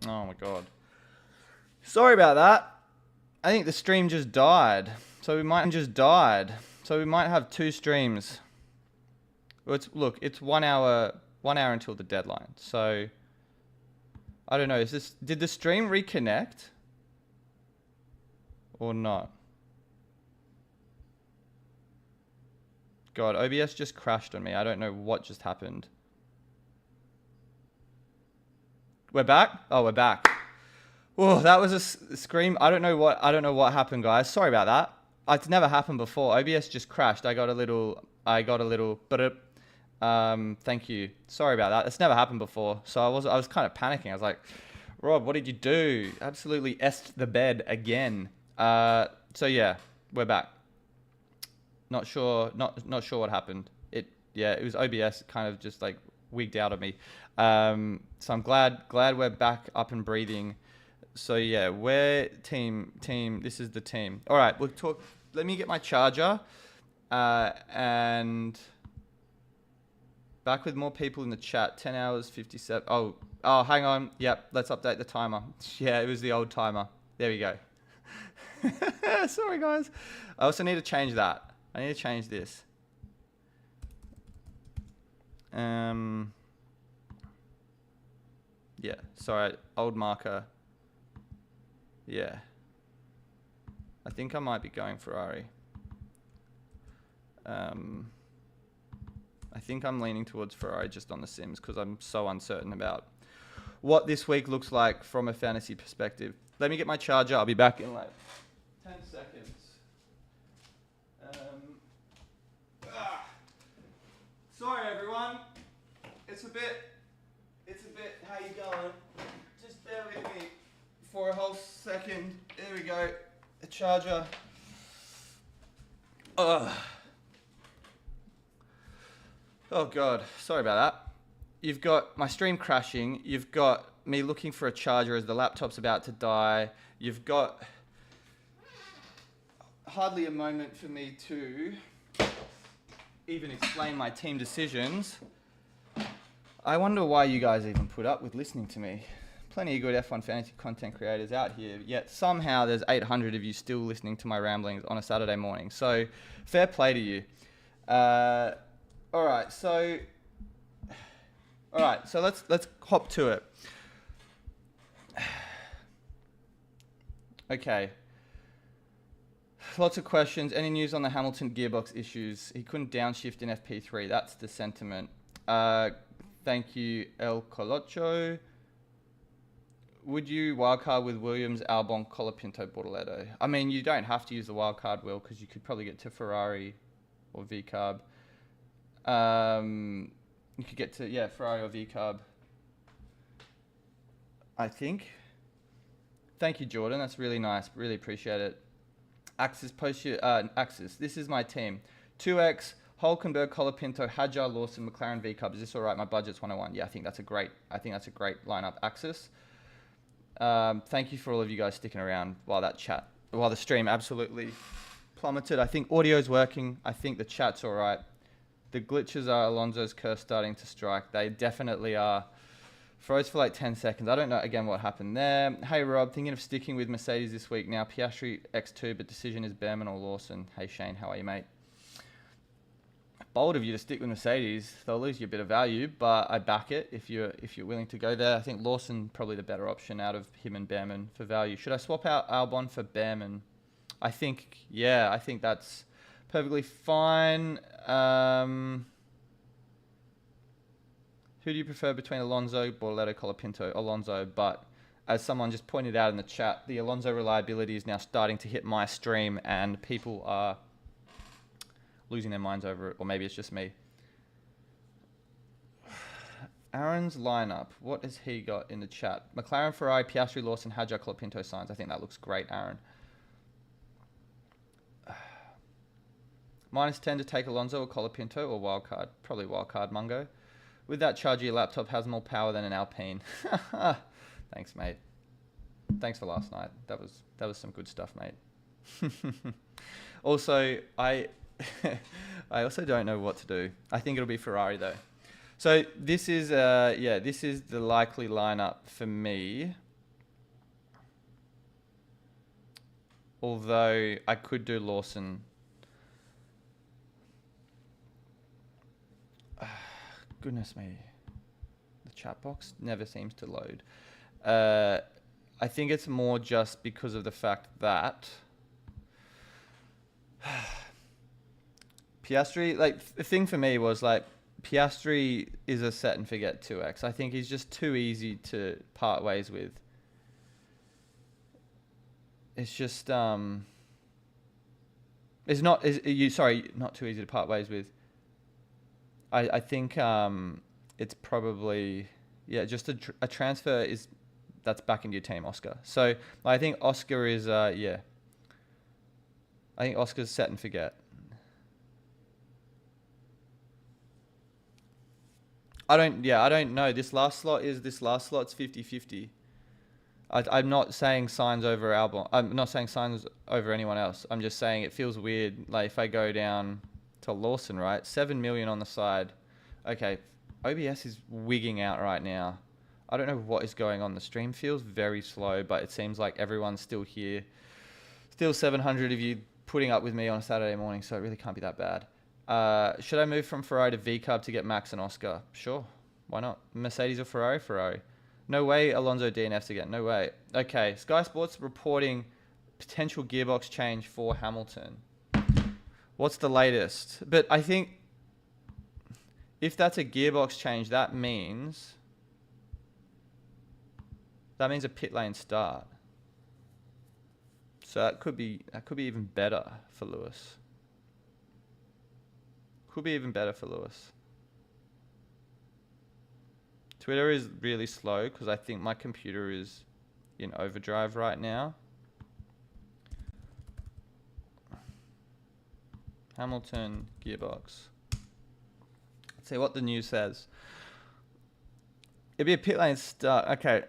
Oh my God. Sorry about that. I think the stream just died. So we might have 2 streams. Well, it's 1 hour until the deadline. So I don't know. Did the stream reconnect or not? God, OBS just crashed on me. I don't know what just happened. We're back? Oh, we're back. Oh, that was a scream. I don't know what happened, guys. Sorry about that. It's never happened before. OBS just crashed. I got a little, but thank you. Sorry about that. It's never happened before. So I was kind of panicking. I was like, Rob, what did you do? Absolutely est the bed again. So yeah, we're back. Not sure what happened. It was OBS kind of just like wigged out of me. So I'm glad we're back up and breathing. So yeah, we're team. This is the team. All right, we'll talk. Let me get my charger, and back with more people in the chat. 10 hours 57. Oh, hang on. Yep, let's update the timer. Yeah, it was the old timer. There we go. Sorry guys. I also need to change that. I need to change this. Yeah, sorry, old marker. Yeah. I think I might be going Ferrari. I think I'm leaning towards Ferrari just on the Sims because I'm so uncertain about what this week looks like from a fantasy perspective. Let me get my charger. I'll be back in like 10 seconds. Sorry everyone. It's a bit, how you going? Just bear with me for a whole second. There we go. The charger. Oh God, sorry about that. You've got my stream crashing. You've got me looking for a charger as the laptop's about to die. You've got hardly a moment for me to even explain my team decisions. I wonder why you guys even put up with listening to me. plenty of good F1 fantasy content creators out here, yet somehow there's 800 of you still listening to my ramblings on a Saturday morning. So, fair play to you. All right, so let's hop to it. Okay. Lots of questions. Any news on the Hamilton gearbox issues? He couldn't downshift in FP3. That's the sentiment. Thank you, El Colocho. Would you wildcard with Williams, Albon, Colapinto, Bortoletto? I mean, you don't have to use the wildcard, Will, because you could probably get to Ferrari or VCarb. You could get to, Ferrari or VCarb, I think. Thank you, Jordan. That's really nice. Really appreciate it. Axis, Axis. This is my team. 2X, Hulkenberg, Colapinto, Hadjar, Lawson, McLaren, VCarb. Is this all right? My budget's 101. Yeah, I think that's a great lineup. Axis. Thank you for all of you guys sticking around while the stream absolutely plummeted. I think audio's working. I think the chat's all right. The glitches are Alonso's curse starting to strike. They definitely are. Froze for like 10 seconds. I don't know, again, what happened there. Hey, Rob, thinking of sticking with Mercedes this week now. Piastri X2, but decision is Behrman or Lawson. Hey, Shane, how are you, mate? Bold of you to stick with Mercedes. They'll lose you a bit of value, but I back it if you're willing to go there. I think Lawson probably the better option out of him and Behrman for value. Should I swap out Albon for Behrman? I think that's perfectly fine. Who do you prefer between Alonso, Bortoletto, Colapinto? Alonso, but as someone just pointed out in the chat, the Alonso reliability is now starting to hit my stream and people are losing their minds over it, or maybe it's just me. Aaron's lineup, what has he got in the chat? McLaren, Ferrari, Piastri, Lawson, Hadjar, Colapinto, Sainz. I think that looks great, Aaron. -10 to take Alonso or Colapinto or wildcard? Probably wildcard, Mungo. With that charger, your laptop has more power than an Alpine. Thanks, mate. Thanks for last night. That was some good stuff, mate. Also, I also don't know what to do. I think it'll be Ferrari though. So this is the likely lineup for me. Although I could do Lawson. Goodness me. The chat box never seems to load. I think it's more just because of the fact that Piastri, like, the thing for me was, like, Piastri is a set and forget 2X. I think he's just too easy to part ways with. It's just, not too easy to part ways with. I think it's probably, just a transfer that's back into your team, Oscar. So I think Oscar is, I think Oscar's set and forget. I don't know. This last slot's 50-50. I'm not saying Sainz over Albon. I'm not saying Sainz over anyone else. I'm just saying it feels weird. Like, if I go down to Lawson, right? 7 million on the side. Okay, OBS is wigging out right now. I don't know what is going on. The stream feels very slow, but it seems like everyone's still here. Still 700 of you putting up with me on a Saturday morning, so it really can't be that bad. Should I move from Ferrari to VCarb to get Max and Oscar? Sure. Why not? Mercedes or Ferrari? Ferrari. No way Alonso DNFs again. No way. Okay. Sky Sports reporting potential gearbox change for Hamilton. What's the latest? But I think if that's a gearbox change, that means a pit lane start. So that could be even better for Lewis. Could be even better for Lewis. Twitter is really slow because I think my computer is in overdrive right now. Hamilton gearbox. Let's see what the news says. It'd be a pit lane start. Okay.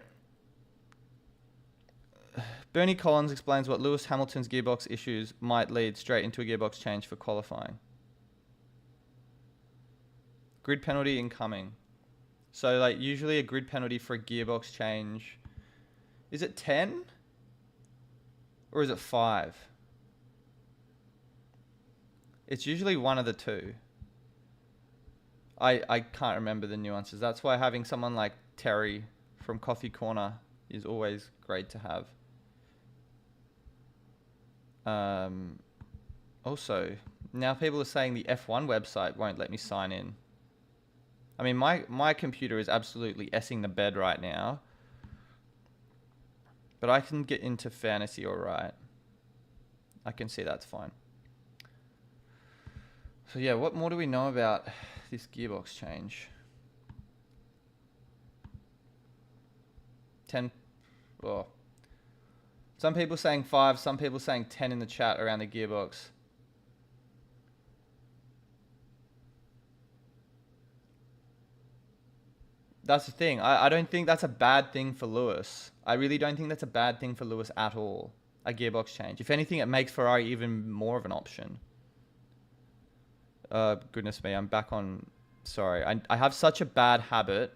Bernie Collins explains what Lewis Hamilton's gearbox issues might lead straight into a gearbox change for qualifying. Grid penalty incoming. So, like, usually a grid penalty for a gearbox change Is it 10? Or is it 5? It's usually one of the two. I can't remember the nuances. That's why having someone like Terry from Coffee Corner is always great to have. Also, now people are saying the F1 website won't let me sign in. I mean, my computer is absolutely essing the bed right now. But I can get into fantasy all right. I can see that's fine. So yeah, what more do we know about this gearbox change? 10. Oh. Some people saying 5, some people saying 10 in the chat around the gearbox. That's the thing. I don't think that's a bad thing for Lewis. I really don't think that's a bad thing for Lewis at all. A gearbox change. If anything, it makes Ferrari even more of an option. Goodness me, I'm back on... Sorry. I have such a bad habit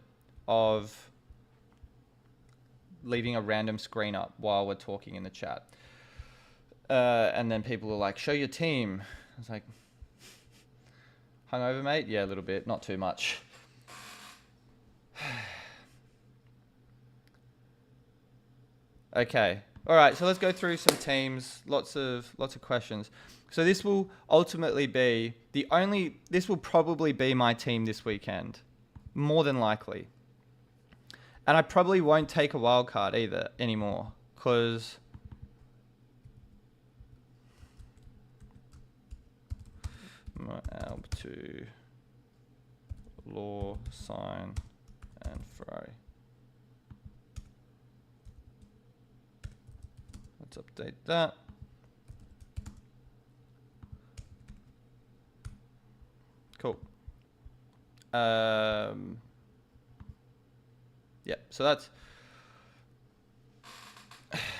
of leaving a random screen up while we're talking in the chat. And then people are like, show your team. I was like, hungover, mate? Yeah, a little bit. Not too much. Okay. All right. So let's go through some teams. Lots of questions. So this will ultimately be this will probably be my team this weekend, more than likely. And I probably won't take a wild card either anymore, because Alb to Law, Sign, and Ferrari. Let's update that. Cool. Yeah, so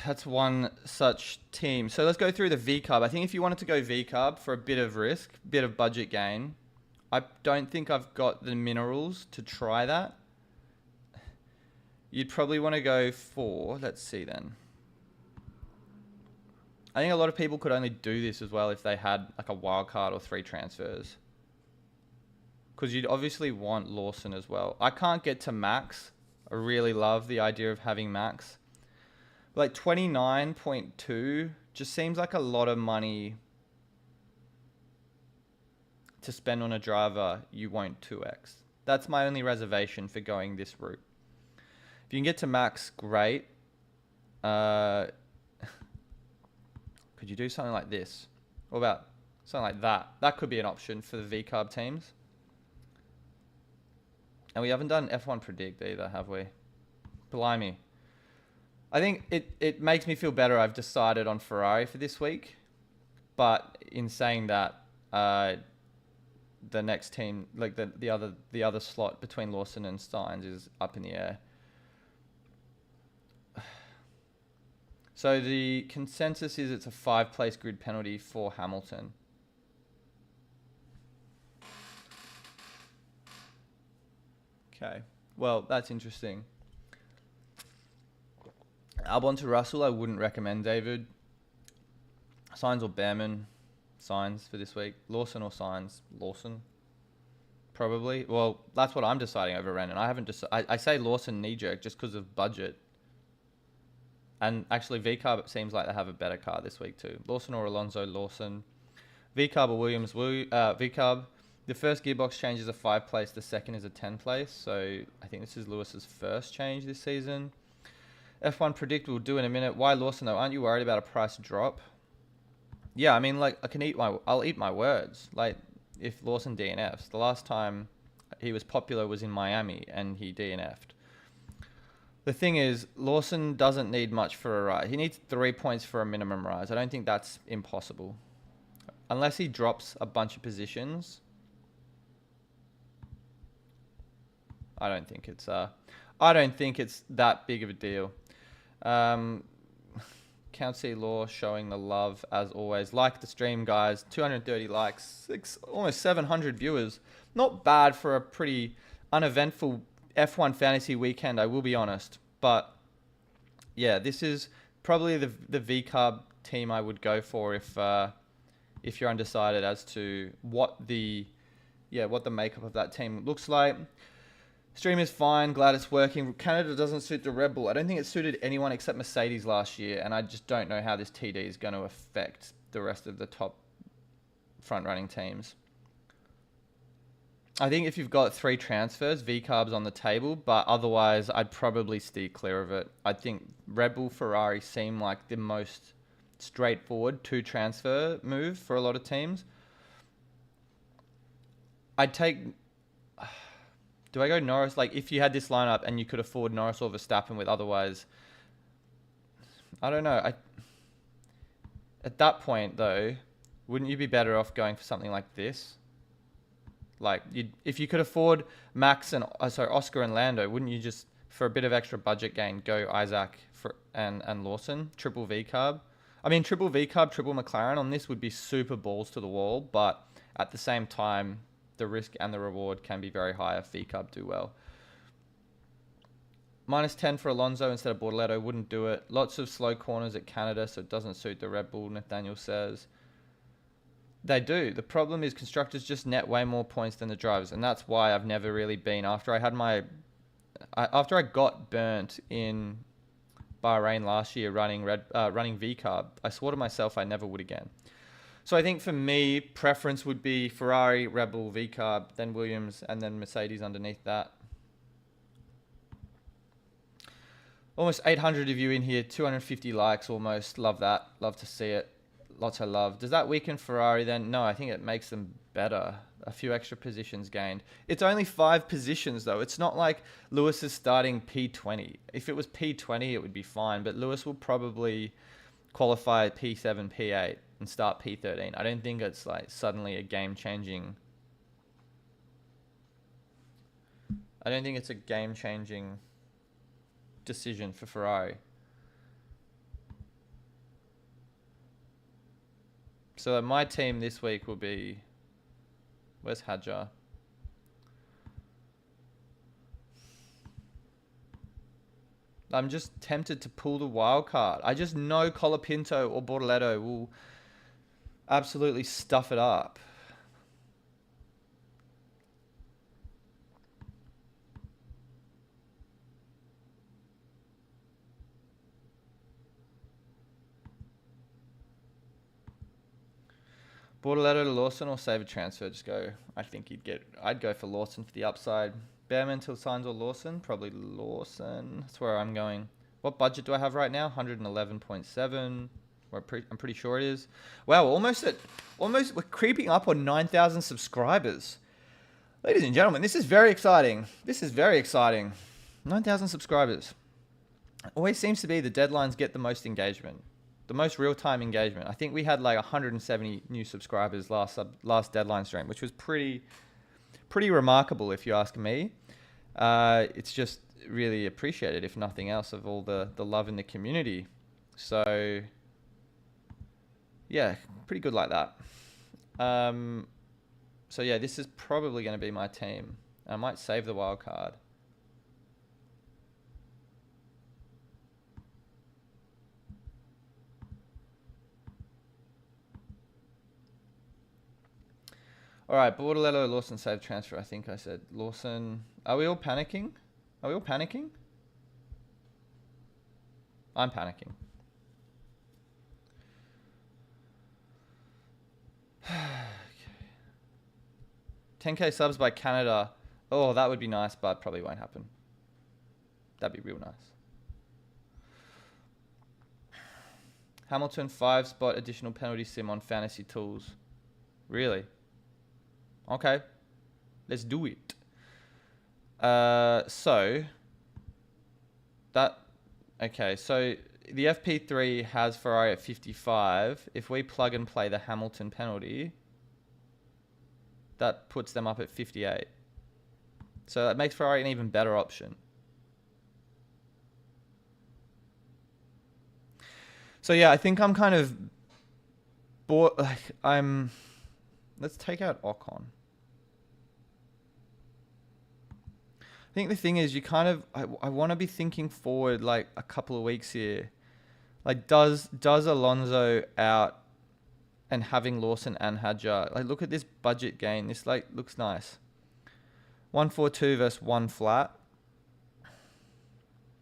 that's one such team. So let's go through the V-Carb. I think if you wanted to go V-Carb for a bit of risk, bit of budget gain, I don't think I've got the minerals to try that. You'd probably want to go for, let's see then. I think a lot of people could only do this as well if they had like a wild card or 3 transfers. Because you'd obviously want Lawson as well. I can't get to max. I really love the idea of having max. Like 29.2 just seems like a lot of money to spend on a driver you won't 2x. That's my only reservation for going this route. If you can get to max, great. Could you do something like this? What about something like that? That could be an option for the V-Carb teams. And we haven't done F1 Predict either, have we? Blimey. I think it makes me feel better I've decided on Ferrari for this week. But in saying that, the next team, like the other slot between Lawson and Steins is up in the air. So the consensus is it's a 5-place grid penalty for Hamilton. Okay, well, that's interesting. Albon to Russell, I wouldn't recommend, David. Sainz or Behrman? Sainz for this week. Lawson or Sainz? Lawson. Probably. Well, that's what I'm deciding over Renan. I haven't I say Lawson knee-jerk just because of budget. And actually, V-Carb, it seems like they have a better car this week too. Lawson or Alonso? Lawson. V-Carb or Williams? V-Carb. The first gearbox change is a 5-place. The second is a 10-place. So I think this is Lewis's first change this season. F1 Predict we'll do in a minute. Why Lawson though? Aren't you worried about a price drop? Yeah, I mean, like, I'll eat my words. Like, if Lawson DNFs, the last time he was popular was in Miami and he DNF'd. The thing is, Lawson doesn't need much for a rise. He needs 3 points for a minimum rise. I don't think that's impossible. Unless he drops a bunch of positions. I don't think it's that big of a deal. Count C Law showing the love as always. Like the stream, guys. 230 likes, almost 700 viewers. Not bad for a pretty uneventful F1 fantasy weekend, I will be honest. But Yeah, this is probably the V carb team I would go for if you're undecided as to what the makeup of that team looks like. Stream is fine. Glad it's working. Canada doesn't suit the Red Bull. I don't think it suited anyone except Mercedes last year, and I just don't know how this TD is going to affect the rest of the top front-running teams. I think if you've got 3 transfers, V-Carb's on the table, but otherwise I'd probably steer clear of it. I think Red Bull, Ferrari seem like the most straightforward 2 transfer move for a lot of teams. I'd take... Do I go Norris? Like, if you had this lineup and you could afford Norris or Verstappen with otherwise... I don't know. At that point, though, wouldn't you be better off going for something like this? Like, if you could afford Max and Oscar and Lando, wouldn't you just, for a bit of extra budget gain, go Isaac and Lawson, triple V carb? I mean, triple V carb, triple McLaren on this would be super balls to the wall, but at the same time, the risk and the reward can be very high if V carb do well. -10 for Alonso instead of Bortoleto wouldn't do it. Lots of slow corners at Canada, so it doesn't suit the Red Bull, Nathaniel says. They do. The problem is constructors just net way more points than the drivers, and that's why I've never really been. After I got burnt in Bahrain last year running V carb, I swore to myself I never would again. So I think for me, preference would be Ferrari, Red Bull, V carb, then Williams, and then Mercedes underneath that. Almost 800 of you in here, 250 likes almost. Love that. Love to see it. Lots of love. Does that weaken Ferrari then? No, I think it makes them better. A few extra positions gained. It's only 5 positions though. It's not like Lewis is starting P20. If it was P20, it would be fine, but Lewis will probably qualify at P7, P8 and start P13. I don't think it's like suddenly a game-changing... I don't think it's a game-changing decision for Ferrari. So my team this week will be... Where's Hadjar? I'm just tempted to pull the wild card. I just know Colapinto or Bortoleto will absolutely stuff it up. Bortoleto to Lawson or save a transfer? Just go. I think I'd go for Lawson for the upside. Bearman till signs or Lawson? Probably Lawson. That's where I'm going. What budget do I have right now? 111.7. I'm pretty sure it is. Wow, we're creeping up on 9,000 subscribers. Ladies and gentlemen, this is very exciting. 9,000 subscribers. Always seems to be the deadlines get the most engagement. The most real-time engagement. I think we had like 170 new subscribers last deadline stream, which was pretty remarkable if you ask me. It's just really appreciated, if nothing else, of all the love in the community. So yeah, pretty good like that. So yeah, this is probably going to be my team. I might save the wild card. All right, Bortoleto, Lawson, save transfer. I think I said Lawson. Are we all panicking? I'm panicking. Okay. 10k subs by Canada. Oh, that would be nice, but probably won't happen. That'd be real nice. Hamilton 5-spot additional penalty sim on fantasy tools. Really? Okay, let's do it. So the FP3 has Ferrari at 55. If we plug and play the Hamilton penalty, that puts them up at 58. So that makes Ferrari an even better option. So yeah, I think I'm kind of bored. Let's take out Ocon. I think the thing is, you kind of, I want to be thinking forward like a couple of weeks here. Like, does Alonso out and having Lawson and Hadjar, like, look at this budget gain. This like looks nice. 142 versus one flat.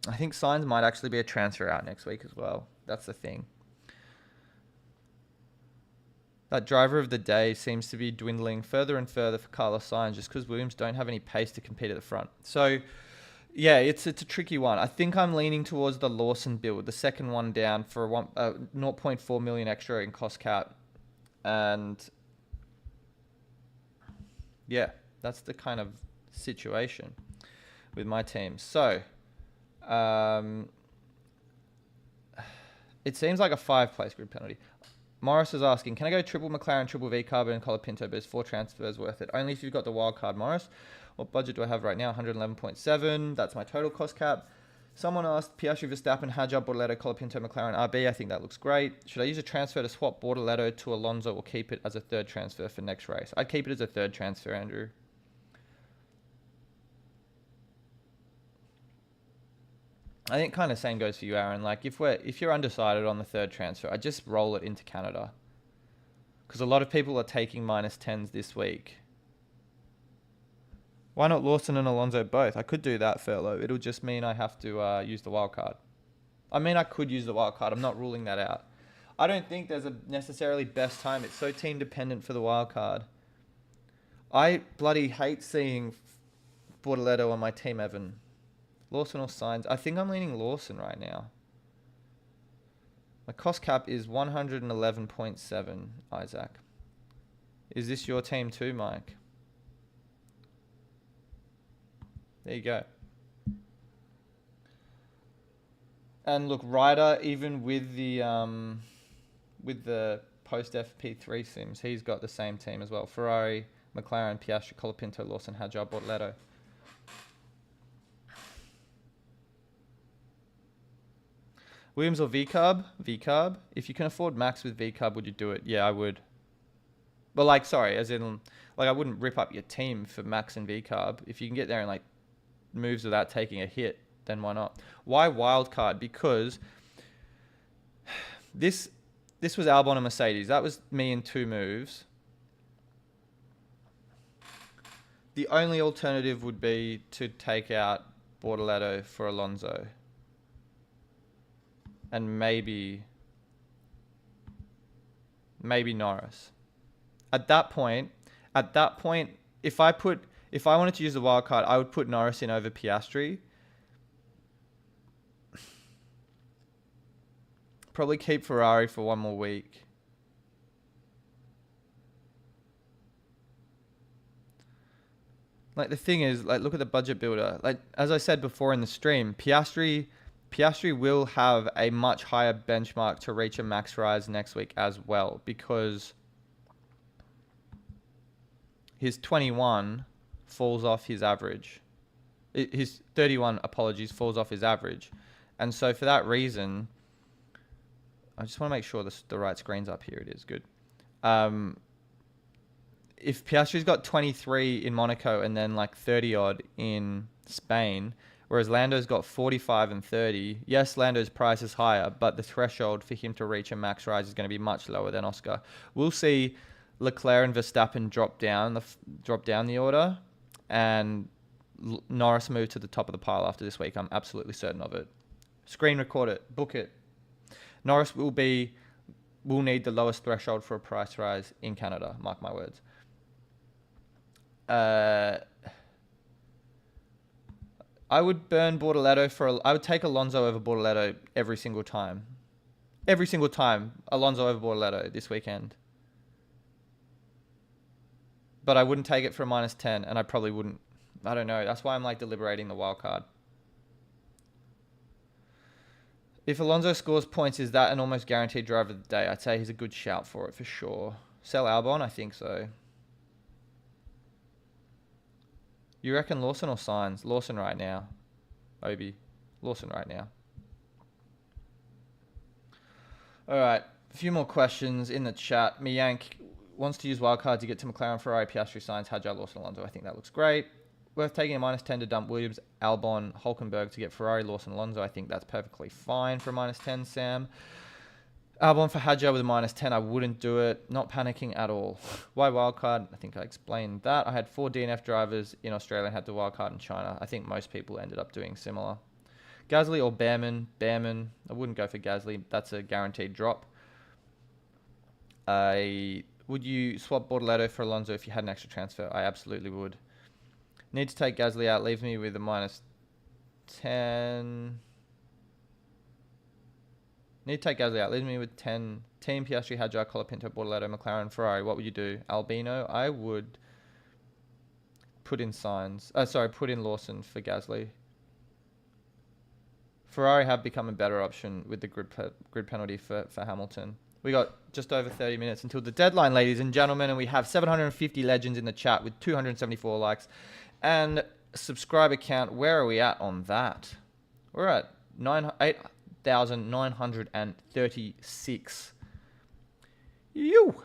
I think Sainz might actually be a transfer out next week as well. That's the thing. That driver of the day seems to be dwindling further and further for Carlos Sainz just because Williams don't have any pace to compete at the front. So, yeah, it's a tricky one. I think I'm leaning towards the Lawson build, the second one down for 0.4 million extra in cost cap. And, yeah, that's the kind of situation with my team. So, it seems like a 5-place grid penalty. Morris is asking, can I go triple McLaren, triple V Carbon, and Colapinto, but is 4 transfers worth it? Only if you've got the wild card, Morris. What budget do I have right now? 111.7. That's my total cost cap. Someone asked, Piastri, Verstappen, Hadjar, Bortoletto, Colapinto, McLaren, RB. I think that looks great. Should I use a transfer to swap Bortoletto to Alonso or keep it as a third transfer for next race? I'd keep it as a third transfer, Andrew. I think kind of same goes for you, Aaron. Like if you're undecided on the third transfer, I just roll it into Canada. Because a lot of people are taking -10s this week. Why not Lawson and Alonso both? I could do that, Furlow. It'll just mean I have to use the wild card. I mean, I could use the wild card. I'm not ruling that out. I don't think there's a necessarily best time. It's so team dependent for the wild card. I bloody hate seeing Bortoletto on my team, Evan. Lawson or Sainz? I think I'm leaning Lawson right now. My cost cap is 111.7, Isaac. Is this your team too, Mike? There you go. And look, Ryder, even with the post FP3 sims, he's got the same team as well. Ferrari, McLaren, Piastri, Colapinto, Lawson, Hadjar, Bortoletto. Williams or VCARB? VCARB. If you can afford Max with VCARB, would you do it? Yeah, I would. But like, sorry, as in, like, I wouldn't rip up your team for Max and VCARB. If you can get there and like moves without taking a hit, then why not? Why wildcard? Because this was Albon and Mercedes. That was me in 2 moves. The only alternative would be to take out Bortoletto for Alonso. And maybe Norris. At that point, if I wanted to use the wild card, I would put Norris in over Piastri. Probably keep Ferrari for 1 more week. Like, the thing is, like, look at the budget builder. Like, as I said before in the stream, Piastri will have a much higher benchmark to reach a max rise next week as well, because his 21 falls off his average. His 31, falls off his average. And so for that reason, I just want to make sure the right screen's up here. It is good. If Piastri's got 23 in Monaco and then like 30 odd in Spain, whereas Lando's got 45 and 30. Yes, Lando's price is higher, but the threshold for him to reach a max rise is going to be much lower than Oscar. We'll see Leclerc and Verstappen drop down the order, and Norris move to the top of the pile after this week. I'm absolutely certain of it. Screen record it, book it. Norris will need the lowest threshold for a price rise in Canada. Mark my words. I would burn Bortoletto I would take Alonso over Bortoletto every single time. Every single time, Alonso over Bortoletto this weekend. But I wouldn't take it for a -10, and I probably wouldn't. I don't know. That's why I'm like deliberating the wild card. If Alonso scores points, is that an almost guaranteed driver of the day? I'd say he's a good shout for it for sure. Sell Albon? I think so. You reckon Lawson or Sainz? Lawson right now. Obi. Lawson right now. Alright. A few more questions in the chat. Miyank wants to use wildcard to get to McLaren, Ferrari, Piastri, Sainz, Hadjar, Lawson, Alonso. I think that looks great. Worth taking a -10 to dump Williams, Albon, Hulkenberg to get Ferrari, Lawson, Alonso. I think that's perfectly fine for a -10, Sam. Albon for Hadjar with a -10. I wouldn't do it. Not panicking at all. Why wildcard? I think I explained that. I had 4 DNF drivers in Australia and had to wildcard in China. I think most people ended up doing similar. Gasly or Behrman? Behrman. I wouldn't go for Gasly. That's a guaranteed drop. Would you swap Bortoleto for Alonso if you had an extra transfer? I absolutely would. Need to take Gasly out. Leaves me with a -10. Need to take Gasly out. Leaves me with 10. Team Piastri, Hadjar, Colapinto, Bortoleto, McLaren, Ferrari. What would you do? Albino. I would put in put in Lawson for Gasly. Ferrari have become a better option with the grid penalty for Hamilton. We got just over 30 minutes until the deadline, ladies and gentlemen, and we have 750 legends in the chat with 274 likes. And subscriber count, where are we at on that? We're at 8,936. You.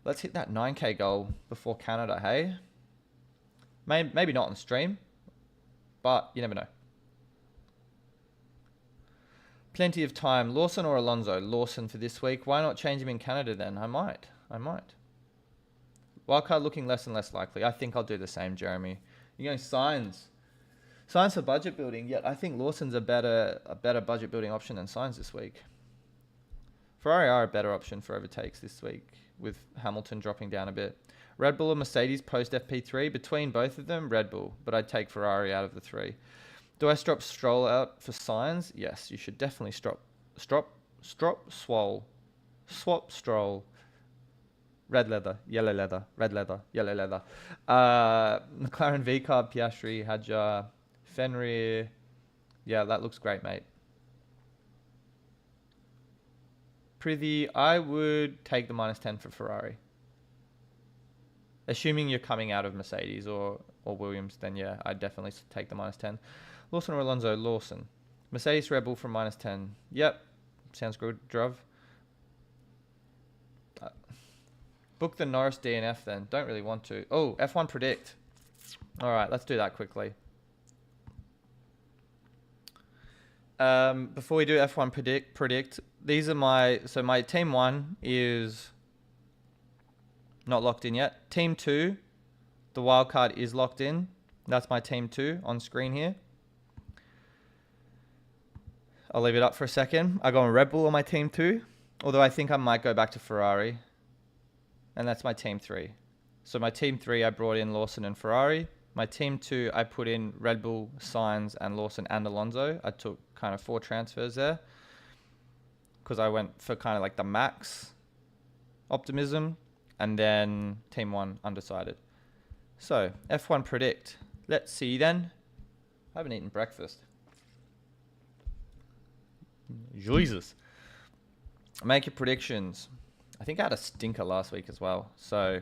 Let's hit that 9K goal before Canada, hey? Maybe not on stream, but you never know. Plenty of time. Lawson or Alonso? Lawson for this week. Why not change him in Canada then? I might. Wildcard looking less and less likely. I think I'll do the same, Jeremy. You're going Sainz. Sainz for budget building. Yet I think Lawson's a better budget building option than Sainz this week. Ferrari are a better option for overtakes this week with Hamilton dropping down a bit. Red Bull or Mercedes post FP3? Between both of them, Red Bull. But I'd take Ferrari out of the 3. Do I strop Stroll out for Sainz? Yes, you should definitely swap Stroll. Red leather, yellow leather, red leather, yellow leather. McLaren V-Carb, Piastri, Hadjar, Fenrir. Yeah, that looks great, mate. Prithee, I would take the -10 for Ferrari. Assuming you're coming out of Mercedes or Williams, then yeah, I'd definitely take the -10. Lawson or Alonso? Lawson. Mercedes Red Bull from -10. Yep. Sounds good, Druv. Book the Norris DNF then. Don't really want to. Oh, F1 predict. All right, let's do that quickly. Before we do F1 predict, these are my team 1 is not locked in yet. Team 2, the wild card is locked in. That's my team 2 on screen here. I'll leave it up for a second. I go on Red Bull on my team 2, although I think I might go back to Ferrari. And that's my team 3. So my team 3, I brought in Lawson and Ferrari. My team 2, I put in Red Bull, Sainz, and Lawson and Alonso. I took kind of 4 transfers there because I went for kind of like the max optimism. And then team 1, undecided. So F1 predict. Let's see then. I haven't eaten breakfast. Jesus. Make your predictions. I think I had a stinker last week as well. So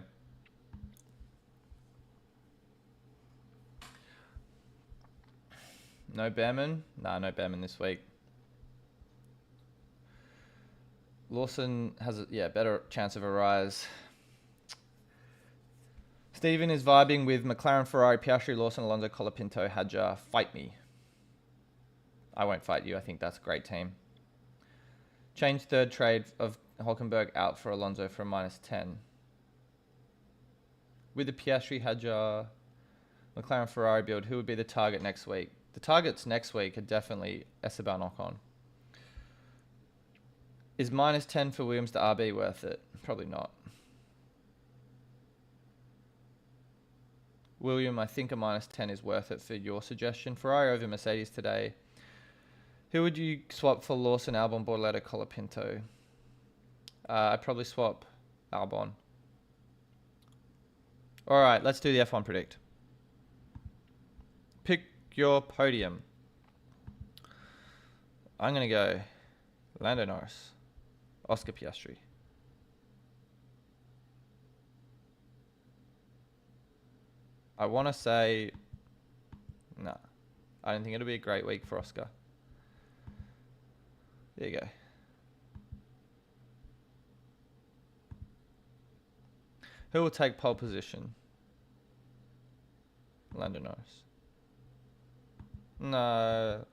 no Behrman? Nah, no Behrman this week. Lawson has a better chance of a rise. Steven is vibing with McLaren, Ferrari, Piastri, Lawson, Alonso, Colapinto, Hadjar. Fight me. I won't fight you. I think that's a great team. Change third trade of Hulkenberg out for Alonso for a -10. With the Piastri, Hadjar, McLaren, Ferrari build, who would be the target next week? The targets next week are definitely Esteban Ocon. Is -10 for Williams to RB worth it? Probably not. William, I think a -10 is worth it for your suggestion. Ferrari over Mercedes today. Who would you swap for Lawson, Albon, Bortoleto, Colapinto? I'd probably swap Albon. All right, let's do the F1 predict. Pick your podium. I'm going to go Lando Norris, Oscar Piastri. I want to say, nah, I don't think it'll be a great week for Oscar. There you go. Who will take pole position? Lando Norris. No.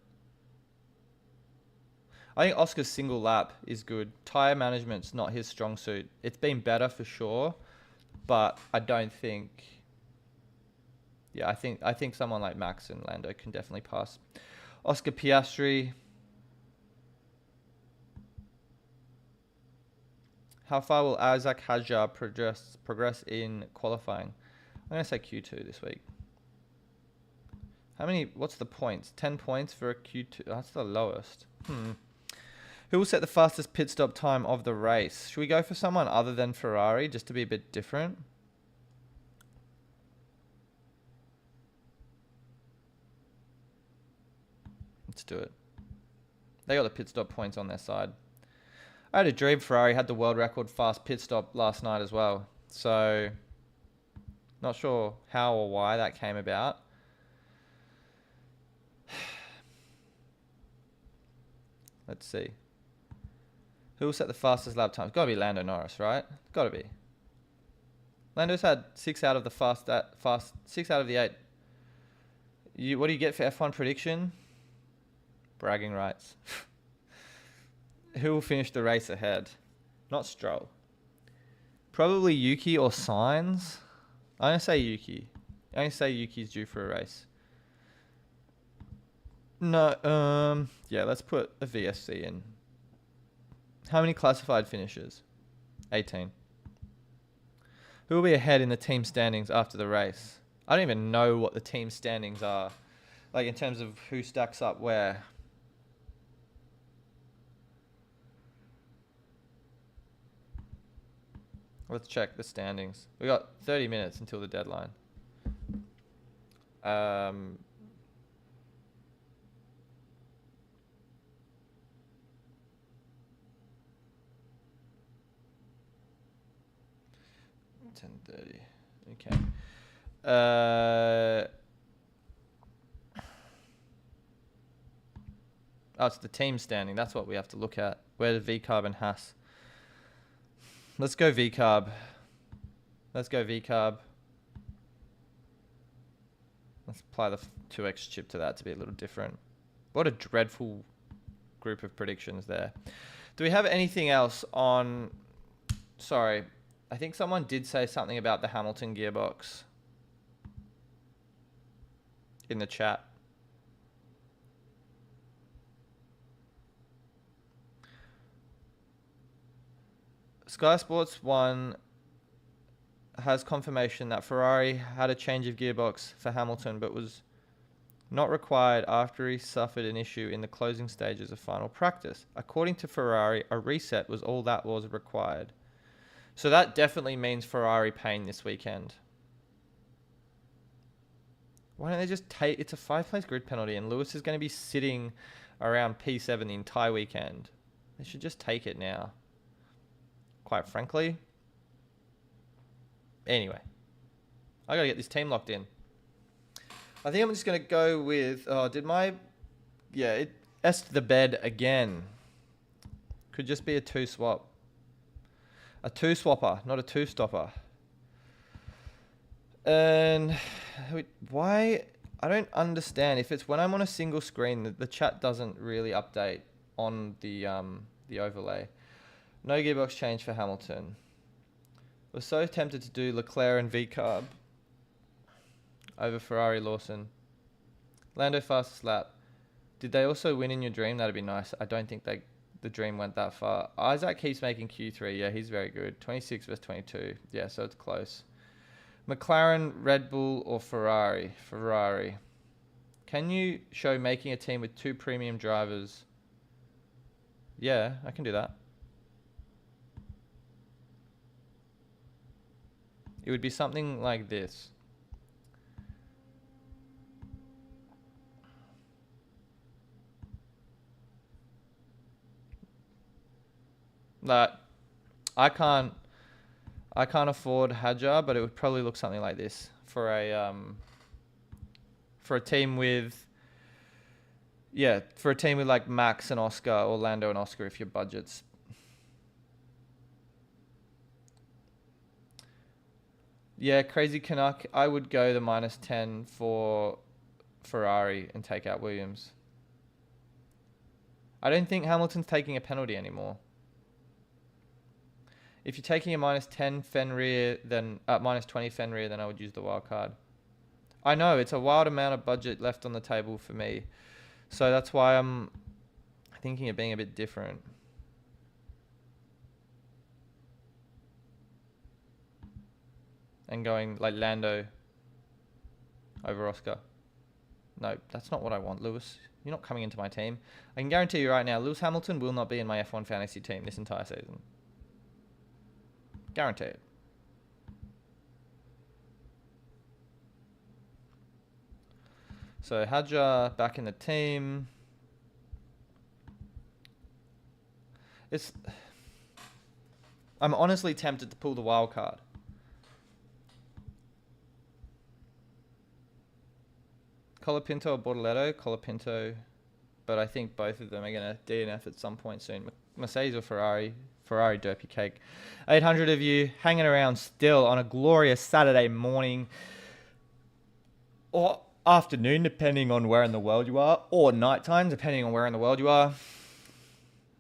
I think Oscar's single lap is good. Tyre management's not his strong suit. It's been better for sure, but I don't think. Yeah, I think someone like Max and Lando can definitely pass. Oscar Piastri. How far will Isaac Hadjar progress in qualifying? I'm gonna say Q2 this week. How many? What's the points? 10 points for a Q2. That's the lowest. Who will set the fastest pit stop time of the race? Should we go for someone other than Ferrari just to be a bit different? Let's do it. They got the pit stop points on their side. I had a dream Ferrari had the world record fast pit stop last night as well. So, not sure how or why that came about. Let's see. Who will set the fastest lap time? It's got to be Lando Norris, right? Got to be. Lando's had 6 out of the 6 out of the 8. What do you get for F1 prediction? Bragging rights. Who will finish the race ahead? Not Stroll. Probably Yuki or Sainz. I'm going to say Yuki. I'm going to say Yuki's due for a race. No, yeah, let's put a VSC in. How many classified finishes? 18. Who will be ahead in the team standings after the race? I don't even know what the team standings are. Like in terms of who stacks up where. Let's check the standings. We got 30 minutes until the deadline. 10:30. Okay. Oh, it's the team standing. That's what we have to look at. Where did VCarb and Haas? Let's go VCarb. Let's apply the 2x chip to that to be a little different. What a dreadful group of predictions there. Do we have anything else on... Sorry. I think someone did say something about the Hamilton gearbox in the chat. Sky Sports 1 has confirmation that Ferrari had a change of gearbox for Hamilton, but was not required after he suffered an issue in the closing stages of final practice. According to Ferrari, a reset was all that was required. So that definitely means Ferrari paying this weekend. Why don't they just take... It's a 5-place grid penalty and Lewis is going to be sitting around P7 the entire weekend. They should just take it now. Quite frankly. Anyway. I got to get this team locked in. I think I'm just going to go with... Oh, did my... Yeah, it S'd the bed again. Could just be a 2-swap. A 2-swapper, not a 2-stopper. And why? I don't understand. If it's when I'm on a single screen, the chat doesn't really update on the overlay. No gearbox change for Hamilton. Was so tempted to do Leclerc and VCarb over Ferrari Lawson. Lando fastest lap. Did they also win in your dream? That'd be nice. I don't think the dream went that far. Isaac keeps making Q3. Yeah, he's very good. 26 versus 22. Yeah, so it's close. McLaren, Red Bull, or Ferrari? Ferrari. Can you show making a team with 2 premium drivers? Yeah, I can do that. It would be something like this. That I can't afford Hadjar, but it would probably look something like this for a team with like Max and Oscar, or Lando and Oscar if your budget's. Yeah, Crazy Canuck. I would go the -10 for Ferrari and take out Williams. I don't think Hamilton's taking a penalty anymore. If you're taking a -10 Fenrir, then at -20 Fenrir, then I would use the wild card. I know it's a wild amount of budget left on the table for me, so that's why I'm thinking of being a bit different. And going like Lando over Oscar. No, that's not what I want, Lewis. You're not coming into my team. I can guarantee you right now, Lewis Hamilton will not be in my F1 fantasy team this entire season. Guarantee it. So Hadja back in the team. I'm honestly tempted to pull the wild card. Colapinto or Bortoleto? Colapinto, but I think both of them are going to DNF at some point soon. Mercedes or Ferrari? Ferrari derpy cake. 800 of you hanging around still on a glorious Saturday morning or afternoon, depending on where in the world you are, or nighttime, depending on where in the world you are.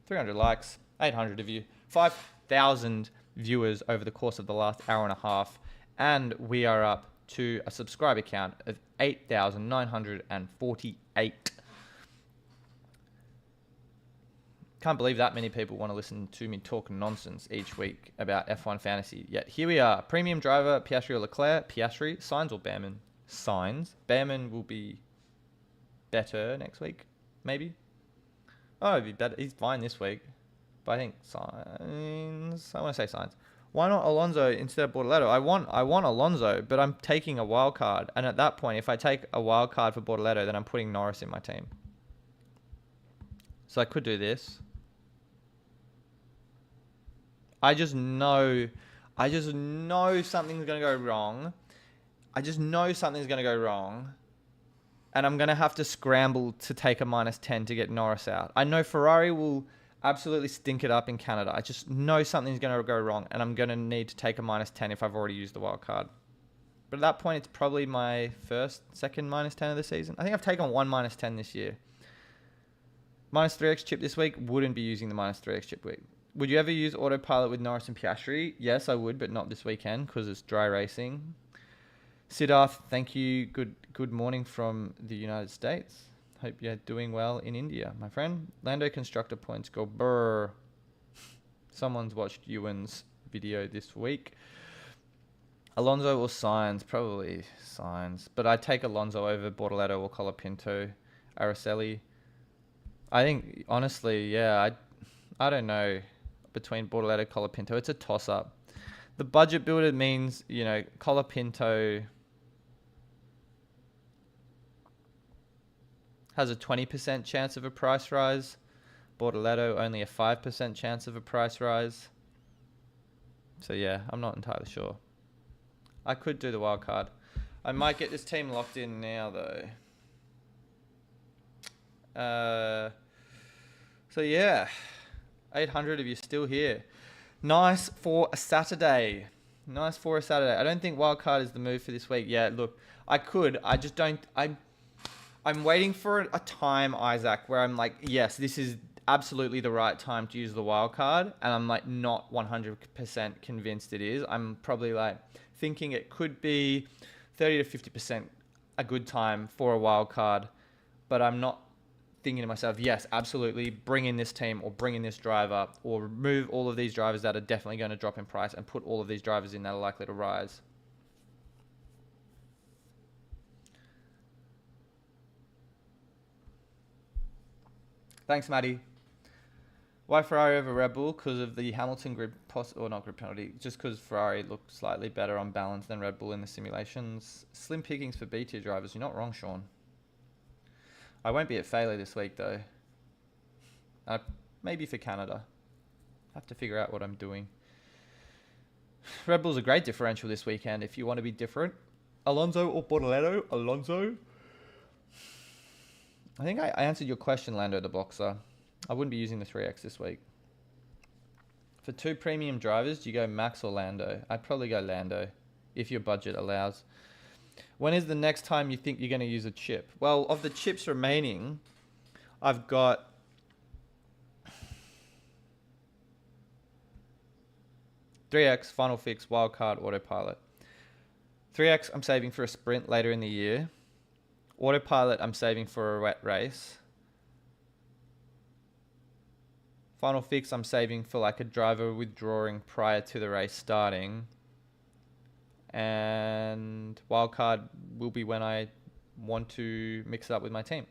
300 likes, 800 of you, 5,000 viewers over the course of the last hour and a half, and we are up to a subscriber count of 8,948. Can't believe that many people want to listen to me talk nonsense each week about F1 fantasy. Yet here we are. Premium driver, Piastri or Leclerc? Piastri, Sainz or Behrman? Sainz. Behrman will be better next week, maybe. Oh, it'd be better. He's fine this week. But I think Sainz. I want to say Sainz. Why not Alonso instead of Bortoleto? I want Alonso, but I'm taking a wild card. And at that point, if I take a wild card for Bortoleto, then I'm putting Norris in my team. So I could do this. I just know something's going to go wrong. And I'm going to have to scramble to take a -10 to get Norris out. I know Ferrari will absolutely stink it up in Canada. I just know something's going to go wrong, and I'm going to need to take a -10 if I've already used the wild card. But at that point, it's probably my second -10 of the season. I think I've taken one -10 this year. -3x chip this week, wouldn't be using the -3x chip week. Would you ever use autopilot with Norris and Piastri? Yes, I would, but not this weekend because it's dry racing. Siddharth, thank you. Good morning from the United States. Hope you're doing well in India, my friend. Lando constructor points go brr. Someone's watched Ewan's video this week. Alonso or Sainz? Probably Sainz. But I'd take Alonso over Bortoleto or Colapinto. Araceli. I think, honestly, yeah, I don't know. Between Bortoleto and Colapinto, it's a toss-up. The budget builder means, Colapinto has a 20% chance of a price rise. Bortoleto only a 5% chance of a price rise. So yeah, I'm not entirely sure. I could do the wild card. I might get this team locked in now though. So yeah, 800 of you still here. Nice for a Saturday. I don't think wildcard is the move for this week. Yeah, look, I could. I just don't. I'm waiting for a time, Isaac, where I'm like, yes, this is absolutely the right time to use the wildcard. And I'm like not 100% convinced it is. I'm probably like thinking it could be 30 to 50% a good time for a wildcard. But I'm not thinking to myself, yes, absolutely, bring in this team or bring in this driver or remove all of these drivers that are definitely going to drop in price and put all of these drivers in that are likely to rise. Thanks, Maddie. Why Ferrari over Red Bull? Because of the Hamilton grid, or not grid penalty, just because Ferrari looked slightly better on balance than Red Bull in the simulations. Slim pickings for B-tier drivers. You're not wrong, Sean. I won't be at failure this week, though. Maybe for Canada. Have to figure out what I'm doing. Red Bull's a great differential this weekend if you want to be different. Alonso or Bortoleto? Alonso. I think I answered your question, Lando the Boxer. I wouldn't be using the 3X this week. For two premium drivers, do you go Max or Lando? I'd probably go Lando. if your budget allows. When is the next time you think you're going to use a chip? Well, of the chips remaining, I've got 3X, Final Fix, Wildcard, Autopilot. 3X I'm saving for a sprint later in the year. Autopilot I'm saving for a wet race. Final Fix I'm saving for like a driver withdrawing prior to the race starting. And Wildcard will be when I want to mix it up with my team.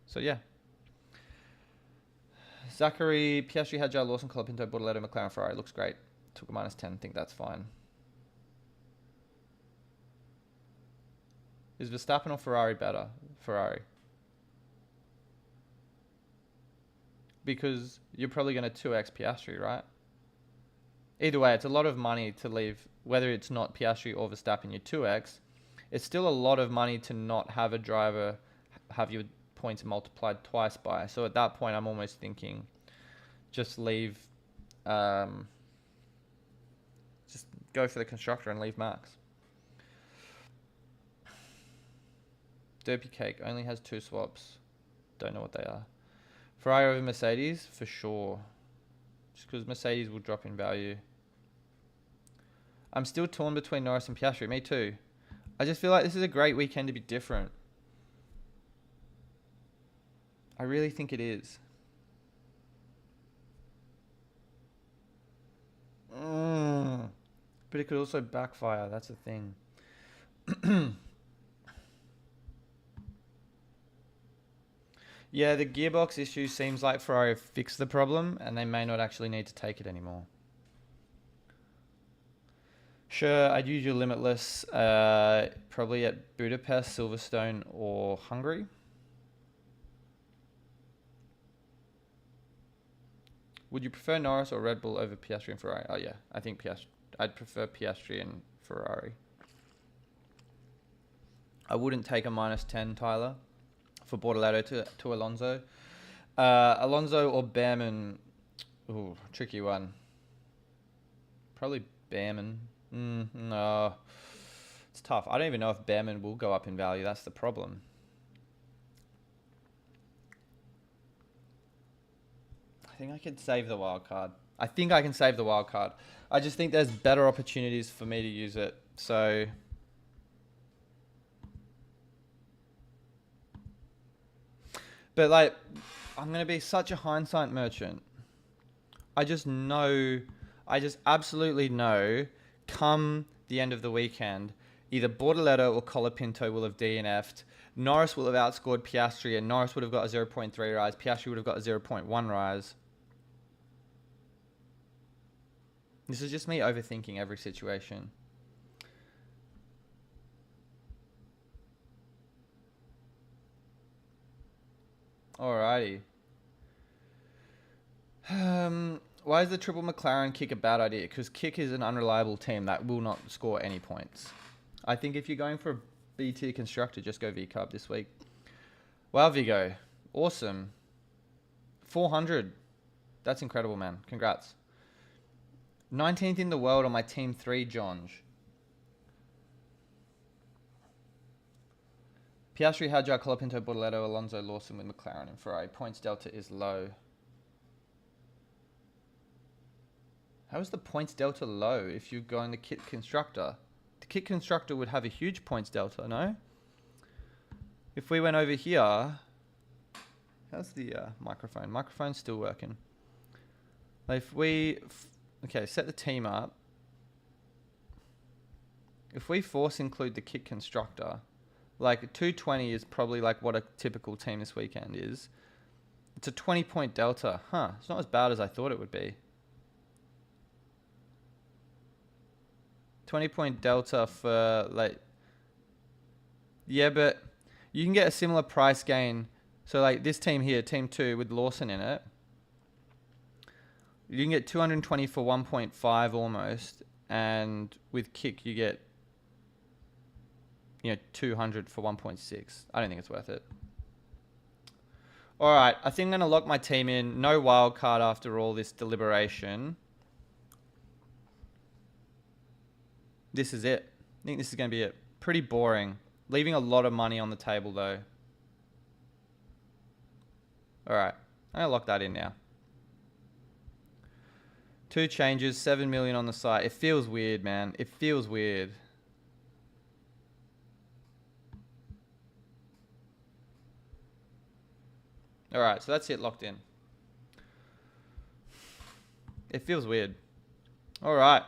So yeah. Zachary, Piastri, Hadjar, Lawson, Colapinto, Bortoleto, McLaren, Ferrari. Looks great. Took a -10. Think that's fine. Is Verstappen or Ferrari better? Ferrari. Because you're probably going to 2x Piastri, right? Either way, it's a lot of money to leave, whether it's not Piastri or Verstappen, you're 2x. It's still a lot of money to not have a driver have your points multiplied twice by. So at that point, I'm almost thinking just leave, just go for the constructor and leave Max. Derpy Cake only has 2 swaps. Don't know what they are. Ferrari over Mercedes? For sure. Just because Mercedes will drop in value. I'm still torn between Norris and Piastri. Me too. I just feel like this is a great weekend to be different. I really think it is. But it could also backfire. That's the thing. Yeah, the gearbox issue seems like Ferrari fixed the problem and they may not actually need to take it anymore. Sure, I'd use your Limitless probably at Budapest, Silverstone, or Hungary. Would you prefer Norris or Red Bull over Piastri and Ferrari? Oh yeah, I think Piastri. I'd prefer Piastri and Ferrari. I wouldn't take a -10, Tyler, for Bortoleto to Alonso. Alonso or Behrman? Ooh, tricky one. Probably Behrman. No. It's tough. I don't even know if Behrman will go up in value. That's the problem. I think I could save the wild card. I think I can save the wild card. I just think there's better opportunities for me to use it. So but like, I'm going to be such a hindsight merchant. I just absolutely know, come the end of the weekend, either Bortoleto or Colapinto will have DNF'd. Norris will have outscored Piastri, and Norris would have got a 0.3 rise. Piastri would have got a 0.1 rise. This is just me overthinking every situation. Alrighty. Why is the triple McLaren kick a bad idea? Because kick is an unreliable team that will not score any points. I think if you're going for a B-tier constructor, just go V-Carb this week. Wow, Vigo. Awesome. 400. That's incredible, man. Congrats. 19th in the world on my Team 3, Jonj. Piastri, Hadjar, Colapinto, Bortoleto, Alonso, Lawson with McLaren and Ferrari. Points delta is low. How is the points delta low if you're going the kit constructor? The kit constructor would have a huge points delta, no? If we went over here... How's the microphone? Microphone's still working. If we... Okay, set the team up. If we force include the kit constructor... Like, 220 is probably like what a typical team this weekend is. It's a 20-point delta. Huh, it's not as bad as I thought it would be. 20-point delta for, like... Yeah, but you can get a similar price gain. So, like, this team here, Team 2, with Lawson in it. You can get 220 for 1.5 almost. And with Kick, you get... 200 for 1.6. I don't think it's worth it. All right, I think I'm going to lock my team in. No wild card after all this deliberation. This is it. I think this is going to be it. Pretty boring. Leaving a lot of money on the table, though. All right. I'm going to lock that in now. 2 changes, 7 million on the site. It feels weird, man. It feels weird. All right, so that's it, locked in. It feels weird. All right.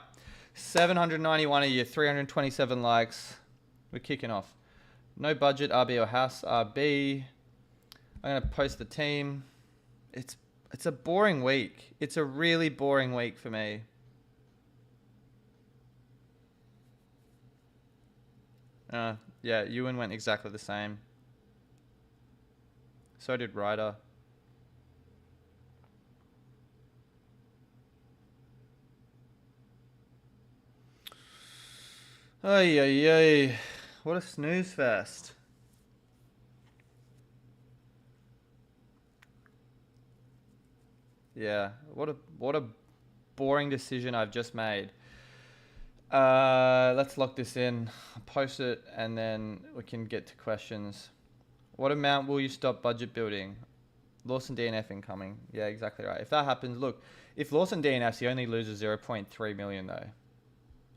791 of you, 327 likes. We're kicking off. No budget, RB or house, RB. I'm going to post the team. It's a boring week. It's a really boring week for me. Yeah, Ewan went exactly the same. So did Ryder. Ay, ay, ay. What a snooze fest. Yeah, what a boring decision I've just made. Let's lock this in. Post it, and then we can get to questions. What amount will you stop budget building? Lawson DNF incoming. Yeah, exactly right. If that happens, look, if Lawson DNFs, he only loses 0.3 million though.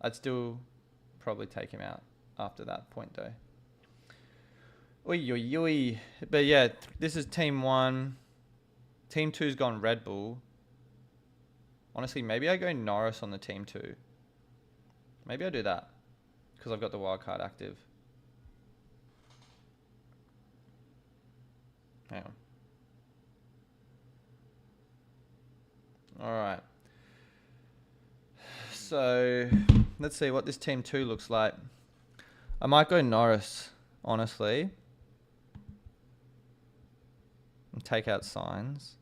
I'd still probably take him out after that point though. Oi, oi, oi. But yeah, this is team 1. Team 2's gone Red Bull. Honestly, maybe I go Norris on the team 2. Maybe I do that because I've got the wildcard active. Hang on. All right. So let's see what this team 2 looks like. I might go Norris, honestly. And take out signs.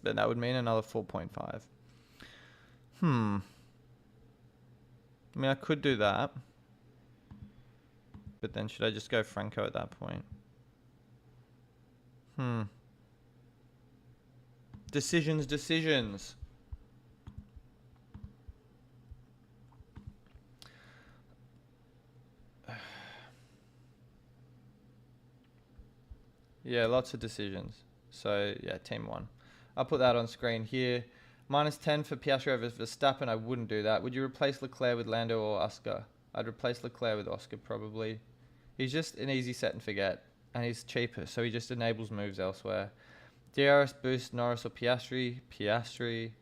But that would mean another 4.5. I mean, I could do that. But then should I just go Franco at that point? Decisions. Yeah, lots of decisions. So, yeah, team 1. I'll put that on screen here. -10 for Piastri over Verstappen. I wouldn't do that. Would you replace Leclerc with Lando or Oscar? I'd replace Leclerc with Oscar, probably. He's just an easy set and forget. And he's cheaper, so he just enables moves elsewhere. DRS boost, Norris or Piastri? Piastri.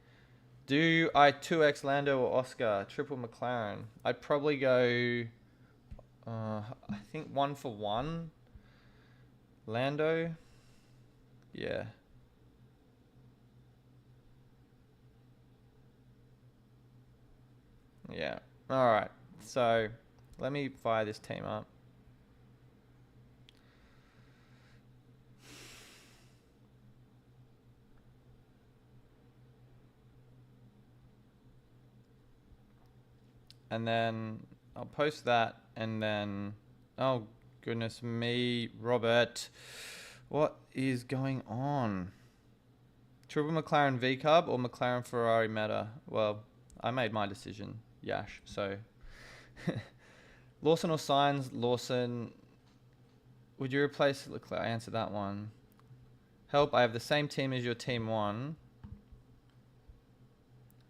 Do I 2x Lando or Oscar? Triple McLaren. I'd probably go... I think 1 for 1. Lando. Yeah. Yeah. All right. So let me fire this team up. And then I'll post that, and then, oh goodness me, Robert, what is going on? Triple McLaren V-Cub or McLaren Ferrari Meta? Well, I made my decision, Yash, so. Lawson or Sainz? Lawson. Would you replace Leclerc? I answered that one. Help, I have the same team as your team 1,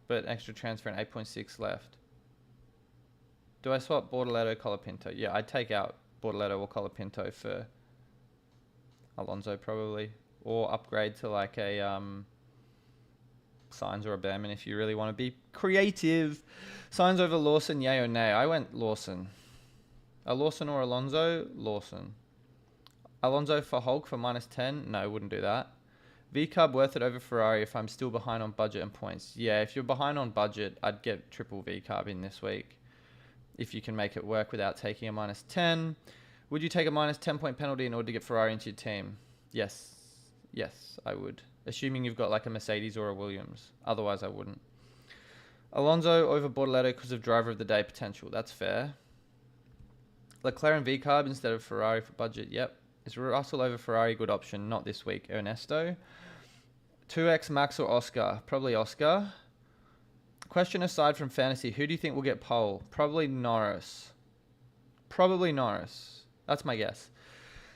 but extra transfer and 8.6 left. Do I swap Bortoleto, Colapinto? Yeah, I'd take out Bortoleto or Colapinto for Alonso probably. Or upgrade to like a Sainz or a Behrman if you really want to be creative. Sainz over Lawson, yay or nay? I went Lawson. A Lawson or Alonso? Lawson. Alonso for Hulk for -10? No, wouldn't do that. V-Cub worth it over Ferrari if I'm still behind on budget and points. Yeah, if you're behind on budget, I'd get triple V-Cub in this week. If you can make it work without taking a -10. Would you take a -10 point penalty in order to get Ferrari into your team? Yes. Yes, I would. Assuming you've got like a Mercedes or a Williams. Otherwise, I wouldn't. Alonso over Bortoleto because of driver of the day potential. That's fair. McLaren V-carb instead of Ferrari for budget. Yep. Is Russell over Ferrari a good option? Not this week. Ernesto. 2x Max or Oscar? Probably Oscar. Question aside from fantasy, who do you think will get pole? Probably Norris. Probably Norris. That's my guess.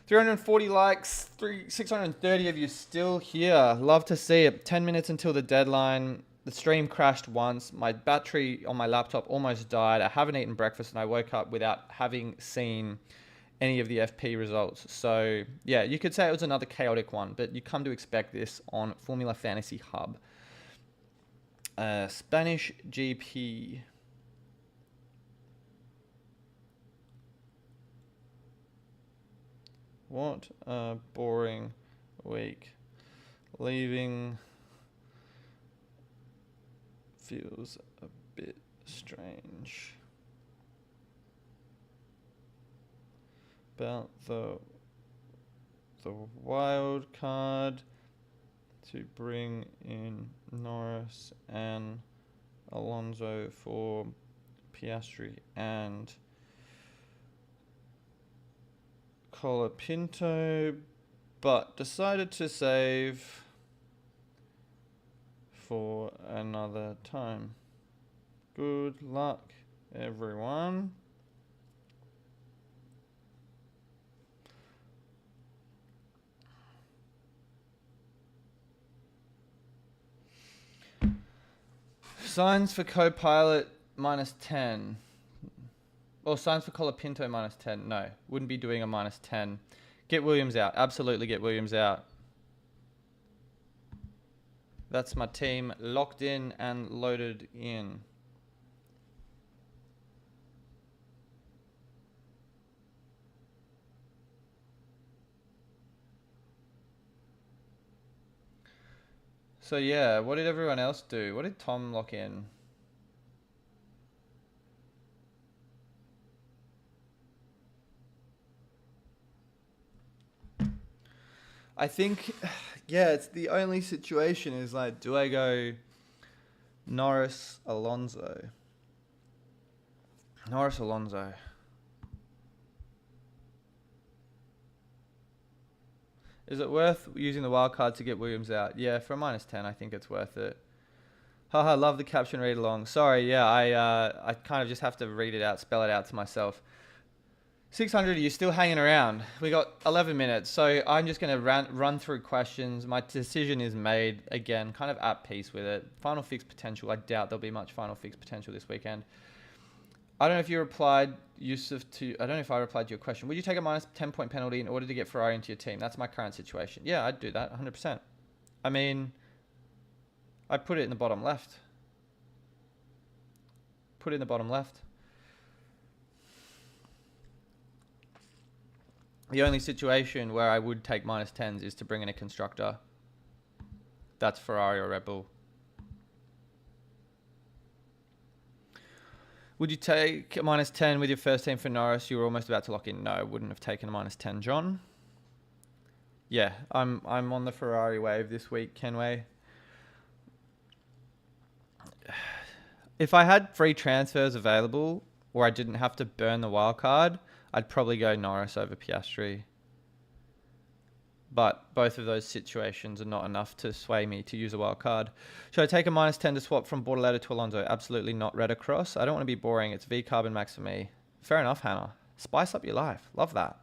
340 likes, 630 of you still here. Love to see it. 10 minutes until the deadline. The stream crashed once. My battery on my laptop almost died. I haven't eaten breakfast and I woke up without having seen any of the FP results. So yeah, you could say it was another chaotic one, but you come to expect this on Formula Fantasy Hub. Spanish GP. What a boring week. Leaving feels a bit strange. About the wild card to bring in Norris and Alonso for Piastri and Colapinto, but decided to save for another time. Good luck, everyone. Signs for co-pilot -10. Or signs for Colapinto -10. No, wouldn't be doing a -10. Get Williams out. Absolutely get Williams out. That's my team locked in and loaded in. So yeah, what did everyone else do? What did Tom lock in? I think, yeah, it's the only situation is like, do I go Norris, Alonso? Norris, Alonso. Is it worth using the wild card to get Williams out? Yeah, for a -10, I think it's worth it. Haha, love the caption read along. Sorry, yeah, I kind of just have to read it out, spell it out to myself. 600 of you still hanging around. We got 11 minutes, so I'm just going to run through questions. My decision is made, again, kind of at peace with it. Final fix potential, I doubt there'll be much final fix potential this weekend. I don't know if you replied, Yusuf, I don't know if I replied to your question. Would you take a -10-point penalty in order to get Ferrari into your team? That's my current situation. Yeah, I'd do that, 100%. I mean, I put it in the bottom left. Put it in the bottom left. The only situation where I would take -10s is to bring in a constructor. That's Ferrari or Red Bull. Would you take a -10 with your first team for Norris? You were almost about to lock in. No, I wouldn't have taken a -10, John. Yeah, I'm on the Ferrari wave this week, Kenway. If I had free transfers available or I didn't have to burn the wild card, I'd probably go Norris over Piastri. But both of those situations are not enough to sway me to use a wild card. Should I take a -10 to swap from Bortoleto to Alonso? Absolutely not. Red across. I don't want to be boring. It's V-carb and max for me. Fair enough, Hannah. Spice up your life. Love that.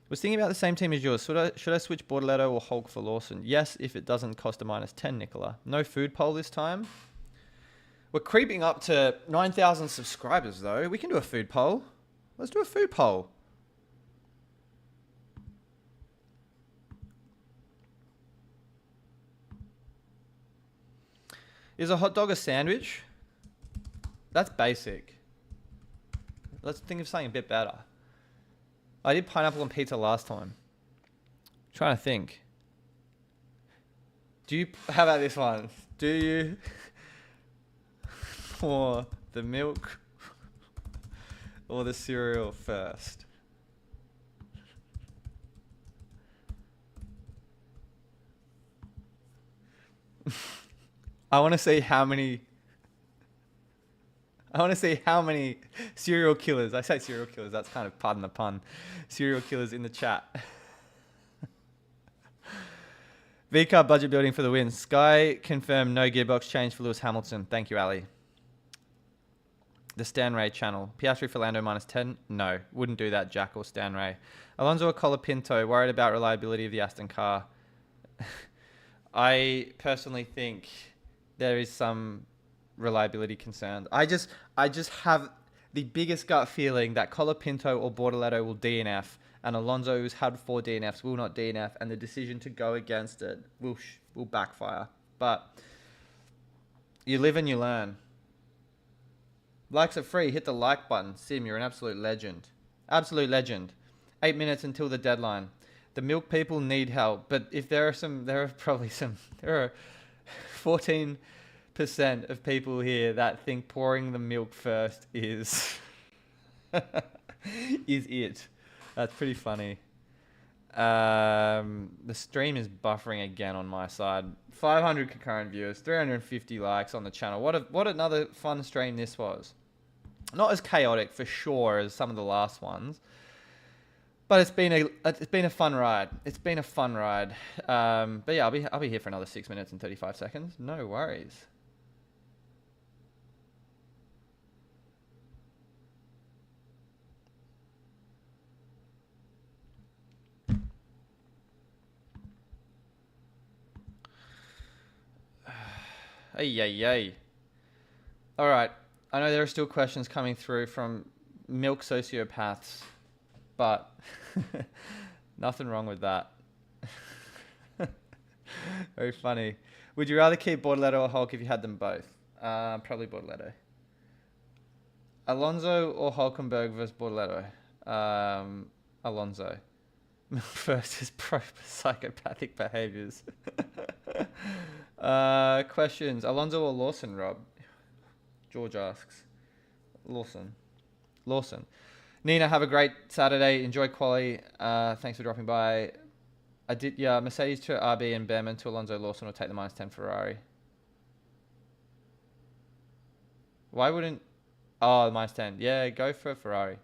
Was thinking about the same team as yours. Should I switch Bortoleto or Hulk for Lawson? Yes, if it doesn't cost a -10, Nicola. No food poll this time. We're creeping up to 9,000 subscribers, though. We can do a food poll. Let's do a food poll. Is a hot dog a sandwich? That's basic. Let's think of something a bit better. I did pineapple on pizza last time. Trying to think. How about this one? Do you pour the milk or the cereal first? I want to see how many I want to see how many serial killers. I say serial killers. That's kind of, pardon the pun, serial killers in the chat. V-car budget building for the win. Sky confirmed no gearbox change for Lewis Hamilton. Thank you, Ali. The Stan Ray channel. Piastri for Lando -10? No. Wouldn't do that, Jack or Stan Ray. Alonso or Colapinto? Worried about reliability of the Aston car. I personally think there is some reliability concerns. I just have the biggest gut feeling that Colapinto or Bortoletto will DNF, and Alonso, who's had 4 DNFs, will not DNF, and the decision to go against it will backfire. But you live and you learn. Likes are free. Hit the like button. Sim, you're an absolute legend. Absolute legend. 8 minutes until the deadline. The milk people need help, but if there are 14% of people here that think pouring the milk first is is it. That's pretty funny. The stream is buffering again on my side. 500 concurrent viewers, 350 likes on the channel. What another fun stream this was. Not as chaotic for sure as some of the last ones, but it's been a fun ride. It's been a fun ride. But yeah, I'll be here for another 6 minutes and 35 seconds. No worries. Ay. All right. I know there are still questions coming through from milk sociopaths, but nothing wrong with that. Very funny. Would you rather keep Bortoletto or Hulk if you had them both? Probably Bortoletto. Alonso or Hulkenberg versus Bortoletto? Alonso. Versus psychopathic behaviors. Questions. Alonso or Lawson, Rob? George asks. Lawson. Nina, have a great Saturday. Enjoy quali. Thanks for dropping by. Mercedes to RB and Behrman to Alonso. Lawson will take the -10 Ferrari. Why wouldn't... Oh, -10. Yeah, go for Ferrari.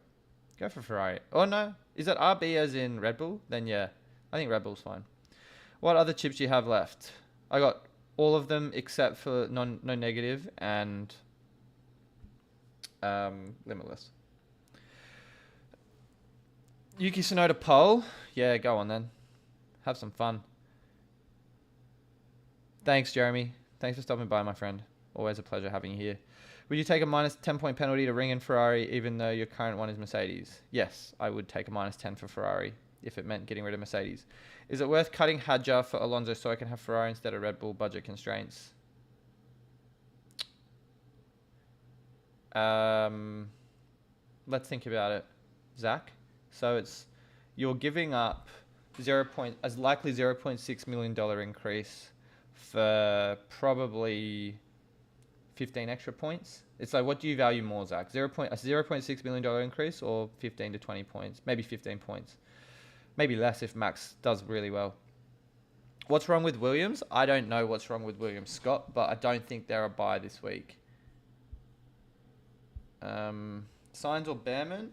Oh, no. Is that RB as in Red Bull? Then yeah. I think Red Bull's fine. What other chips do you have left? I got all of them except for no negative and limitless. Yuki Tsunoda pole? Yeah, go on then. Have some fun. Thanks, Jeremy. Thanks for stopping by, my friend. Always a pleasure having you here. Would you take a -10-point penalty to ring in Ferrari even though your current one is Mercedes? Yes, I would take a -10 for Ferrari if it meant getting rid of Mercedes. Is it worth cutting Hadjar for Alonso so I can have Ferrari instead of Red Bull? Budget constraints. Let's think about it, Zach. So you're giving up likely $0.6 million increase for probably 15 extra points. It's like, what do you value more, Zach? A $0.6 million increase or 15 to 20 points? Maybe 15 points. Maybe less if Max does really well. What's wrong with Williams? I don't know what's wrong with Williams, Scott, but I don't think they're a buy this week. Sainz or Behrman?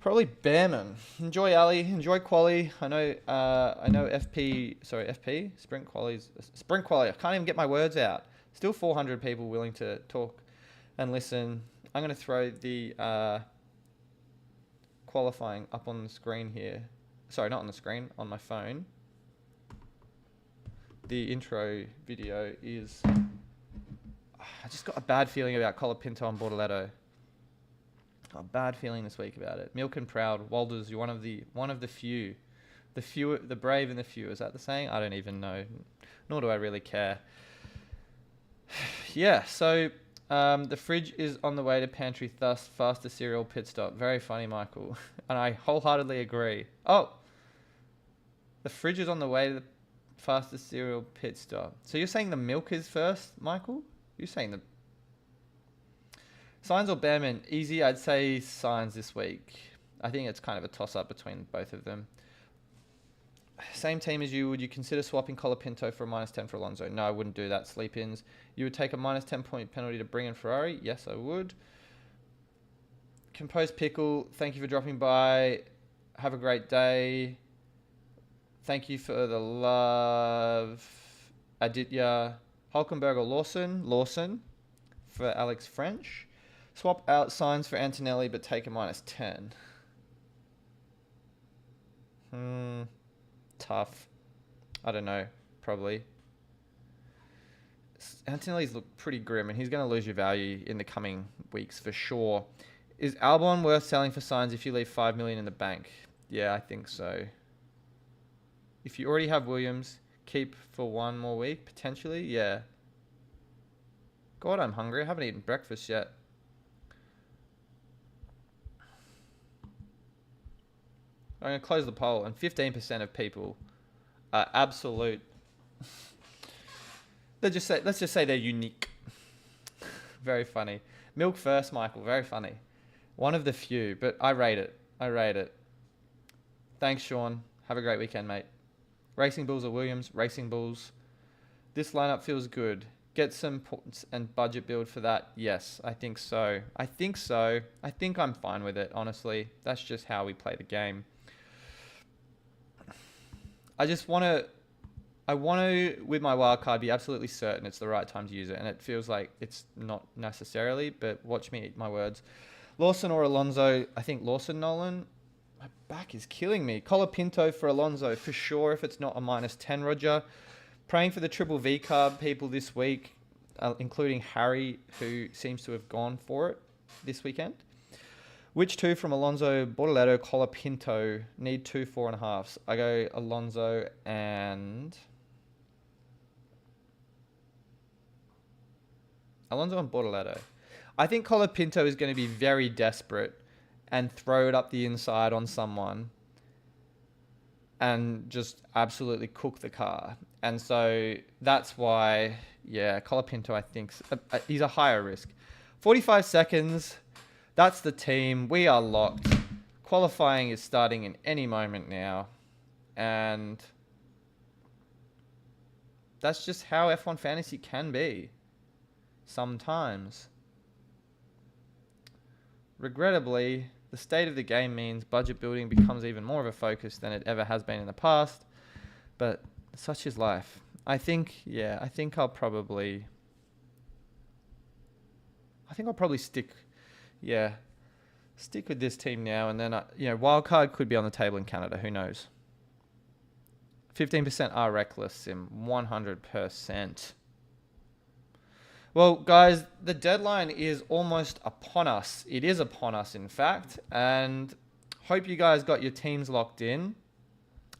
Probably Behrman. Enjoy Ali. Enjoy quali. I know FP. Sprint quali. I can't even get my words out. Still 400 people willing to talk and listen. I'm going to throw the qualifying up on the screen here. Sorry, not on the screen, on my phone. The intro video is... I just got a bad feeling about Colapinto and Bortoletto. Got a bad feeling this week about it. Milk and proud. Walders, you're one of the few. The brave and the few. Is that the saying? I don't even know. Nor do I really care. Yeah, so the fridge is on the way to pantry, thus faster cereal pit stop. Very funny, Michael. And I wholeheartedly agree. Oh! The fridge is on the way to the fastest cereal pit stop. So you're saying the milk is first, Michael? You're saying the... Sainz or Behrman? Easy, I'd say Sainz this week. I think it's kind of a toss-up between both of them. Same team as you. Would you consider swapping Colapinto for a -10 for Alonso? No, I wouldn't do that. Sleep-ins. You would take a -10 point penalty to bring in Ferrari? Yes, I would. Composed Pickle, thank you for dropping by. Have a great day. Thank you for the love. Aditya. Hulkenberg Lawson for Alex French. Swap out signs for Antonelli, but take a -10. Tough. I don't know. Probably. Antonelli's look pretty grim, and he's going to lose your value in the coming weeks for sure. Is Albon worth selling for signs if you leave 5 million in the bank? Yeah, I think so. If you already have Williams, keep for one more week, potentially. Yeah. God, I'm hungry. I haven't eaten breakfast yet. I'm going to close the poll, and 15% of people are absolute. Let's just say they're unique. Very funny. Milk first, Michael. Very funny. One of the few, but I rate it. Thanks, Sean. Have a great weekend, mate. Racing Bulls or Williams? Racing Bulls. This lineup feels good. Get some points and budget build for that. Yes, I think so. I think I'm fine with it, honestly. That's just how we play the game. I want to, with my wildcard, be absolutely certain it's the right time to use it. And it feels like it's not necessarily, but watch me eat my words. Lawson or Alonso? I think Lawson, Nolan. My back is killing me. Colapinto for Alonso, for sure, if it's not a -10, Roger. Praying for the triple V card people this week, including Harry, who seems to have gone for it this weekend. Which two from Alonso, Bortoletto, Colapinto need 2 4.5s? I go Alonso and Bortoletto. I think Colapinto is going to be very desperate and throw it up the inside on someone and just absolutely cook the car. And so that's why, yeah, Colapinto, I think, he's a higher risk. 45 seconds. That's the team. We are locked. Qualifying is starting in any moment now. And that's just how F1 Fantasy can be. Sometimes. Regrettably, the state of the game means budget building becomes even more of a focus than it ever has been in the past. But such is life. I think I'll probably stick with this team now, and then wildcard could be on the table in Canada. Who knows? 15% are reckless sim, 100%. Well, guys, the deadline is almost upon us. It is upon us, in fact, and hope you guys got your teams locked in.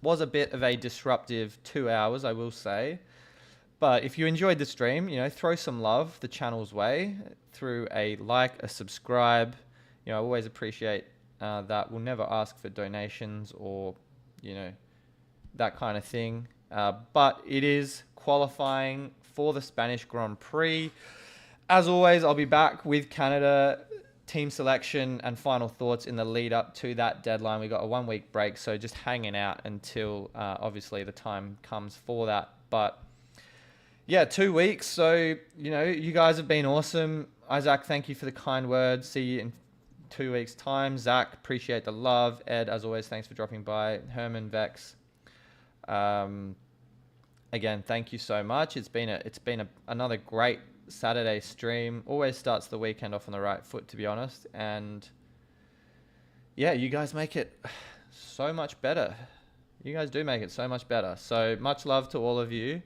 Was a bit of a disruptive 2 hours, I will say. But if you enjoyed the stream, throw some love the channel's way through a like, a subscribe. I always appreciate that. We'll never ask for donations or, that kind of thing. But it is qualifying for the Spanish Grand Prix. As always, I'll be back with Canada team selection and final thoughts in the lead up to that deadline. We got a 1 week break, so just hanging out until obviously the time comes for that. But yeah, 2 weeks. So, you guys have been awesome. Isaac, thank you for the kind words. See you in 2 weeks' time. Zach, appreciate the love. Ed, as always, thanks for dropping by. Herman, Vex. Again, thank you so much. It's been another great Saturday stream. Always starts the weekend off on the right foot, to be honest. And yeah, you guys make it so much better. You guys do make it so much better. So much love to all of you.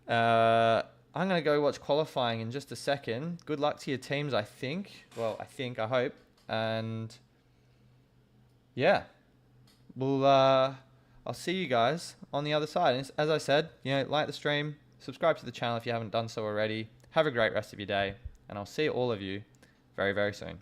I'm going to go watch qualifying in just a second. Good luck to your teams, I think. Well, I hope. And yeah, I'll see you guys on the other side. And as I said, like the stream, subscribe to the channel if you haven't done so already. Have a great rest of your day, and I'll see all of you very, very soon.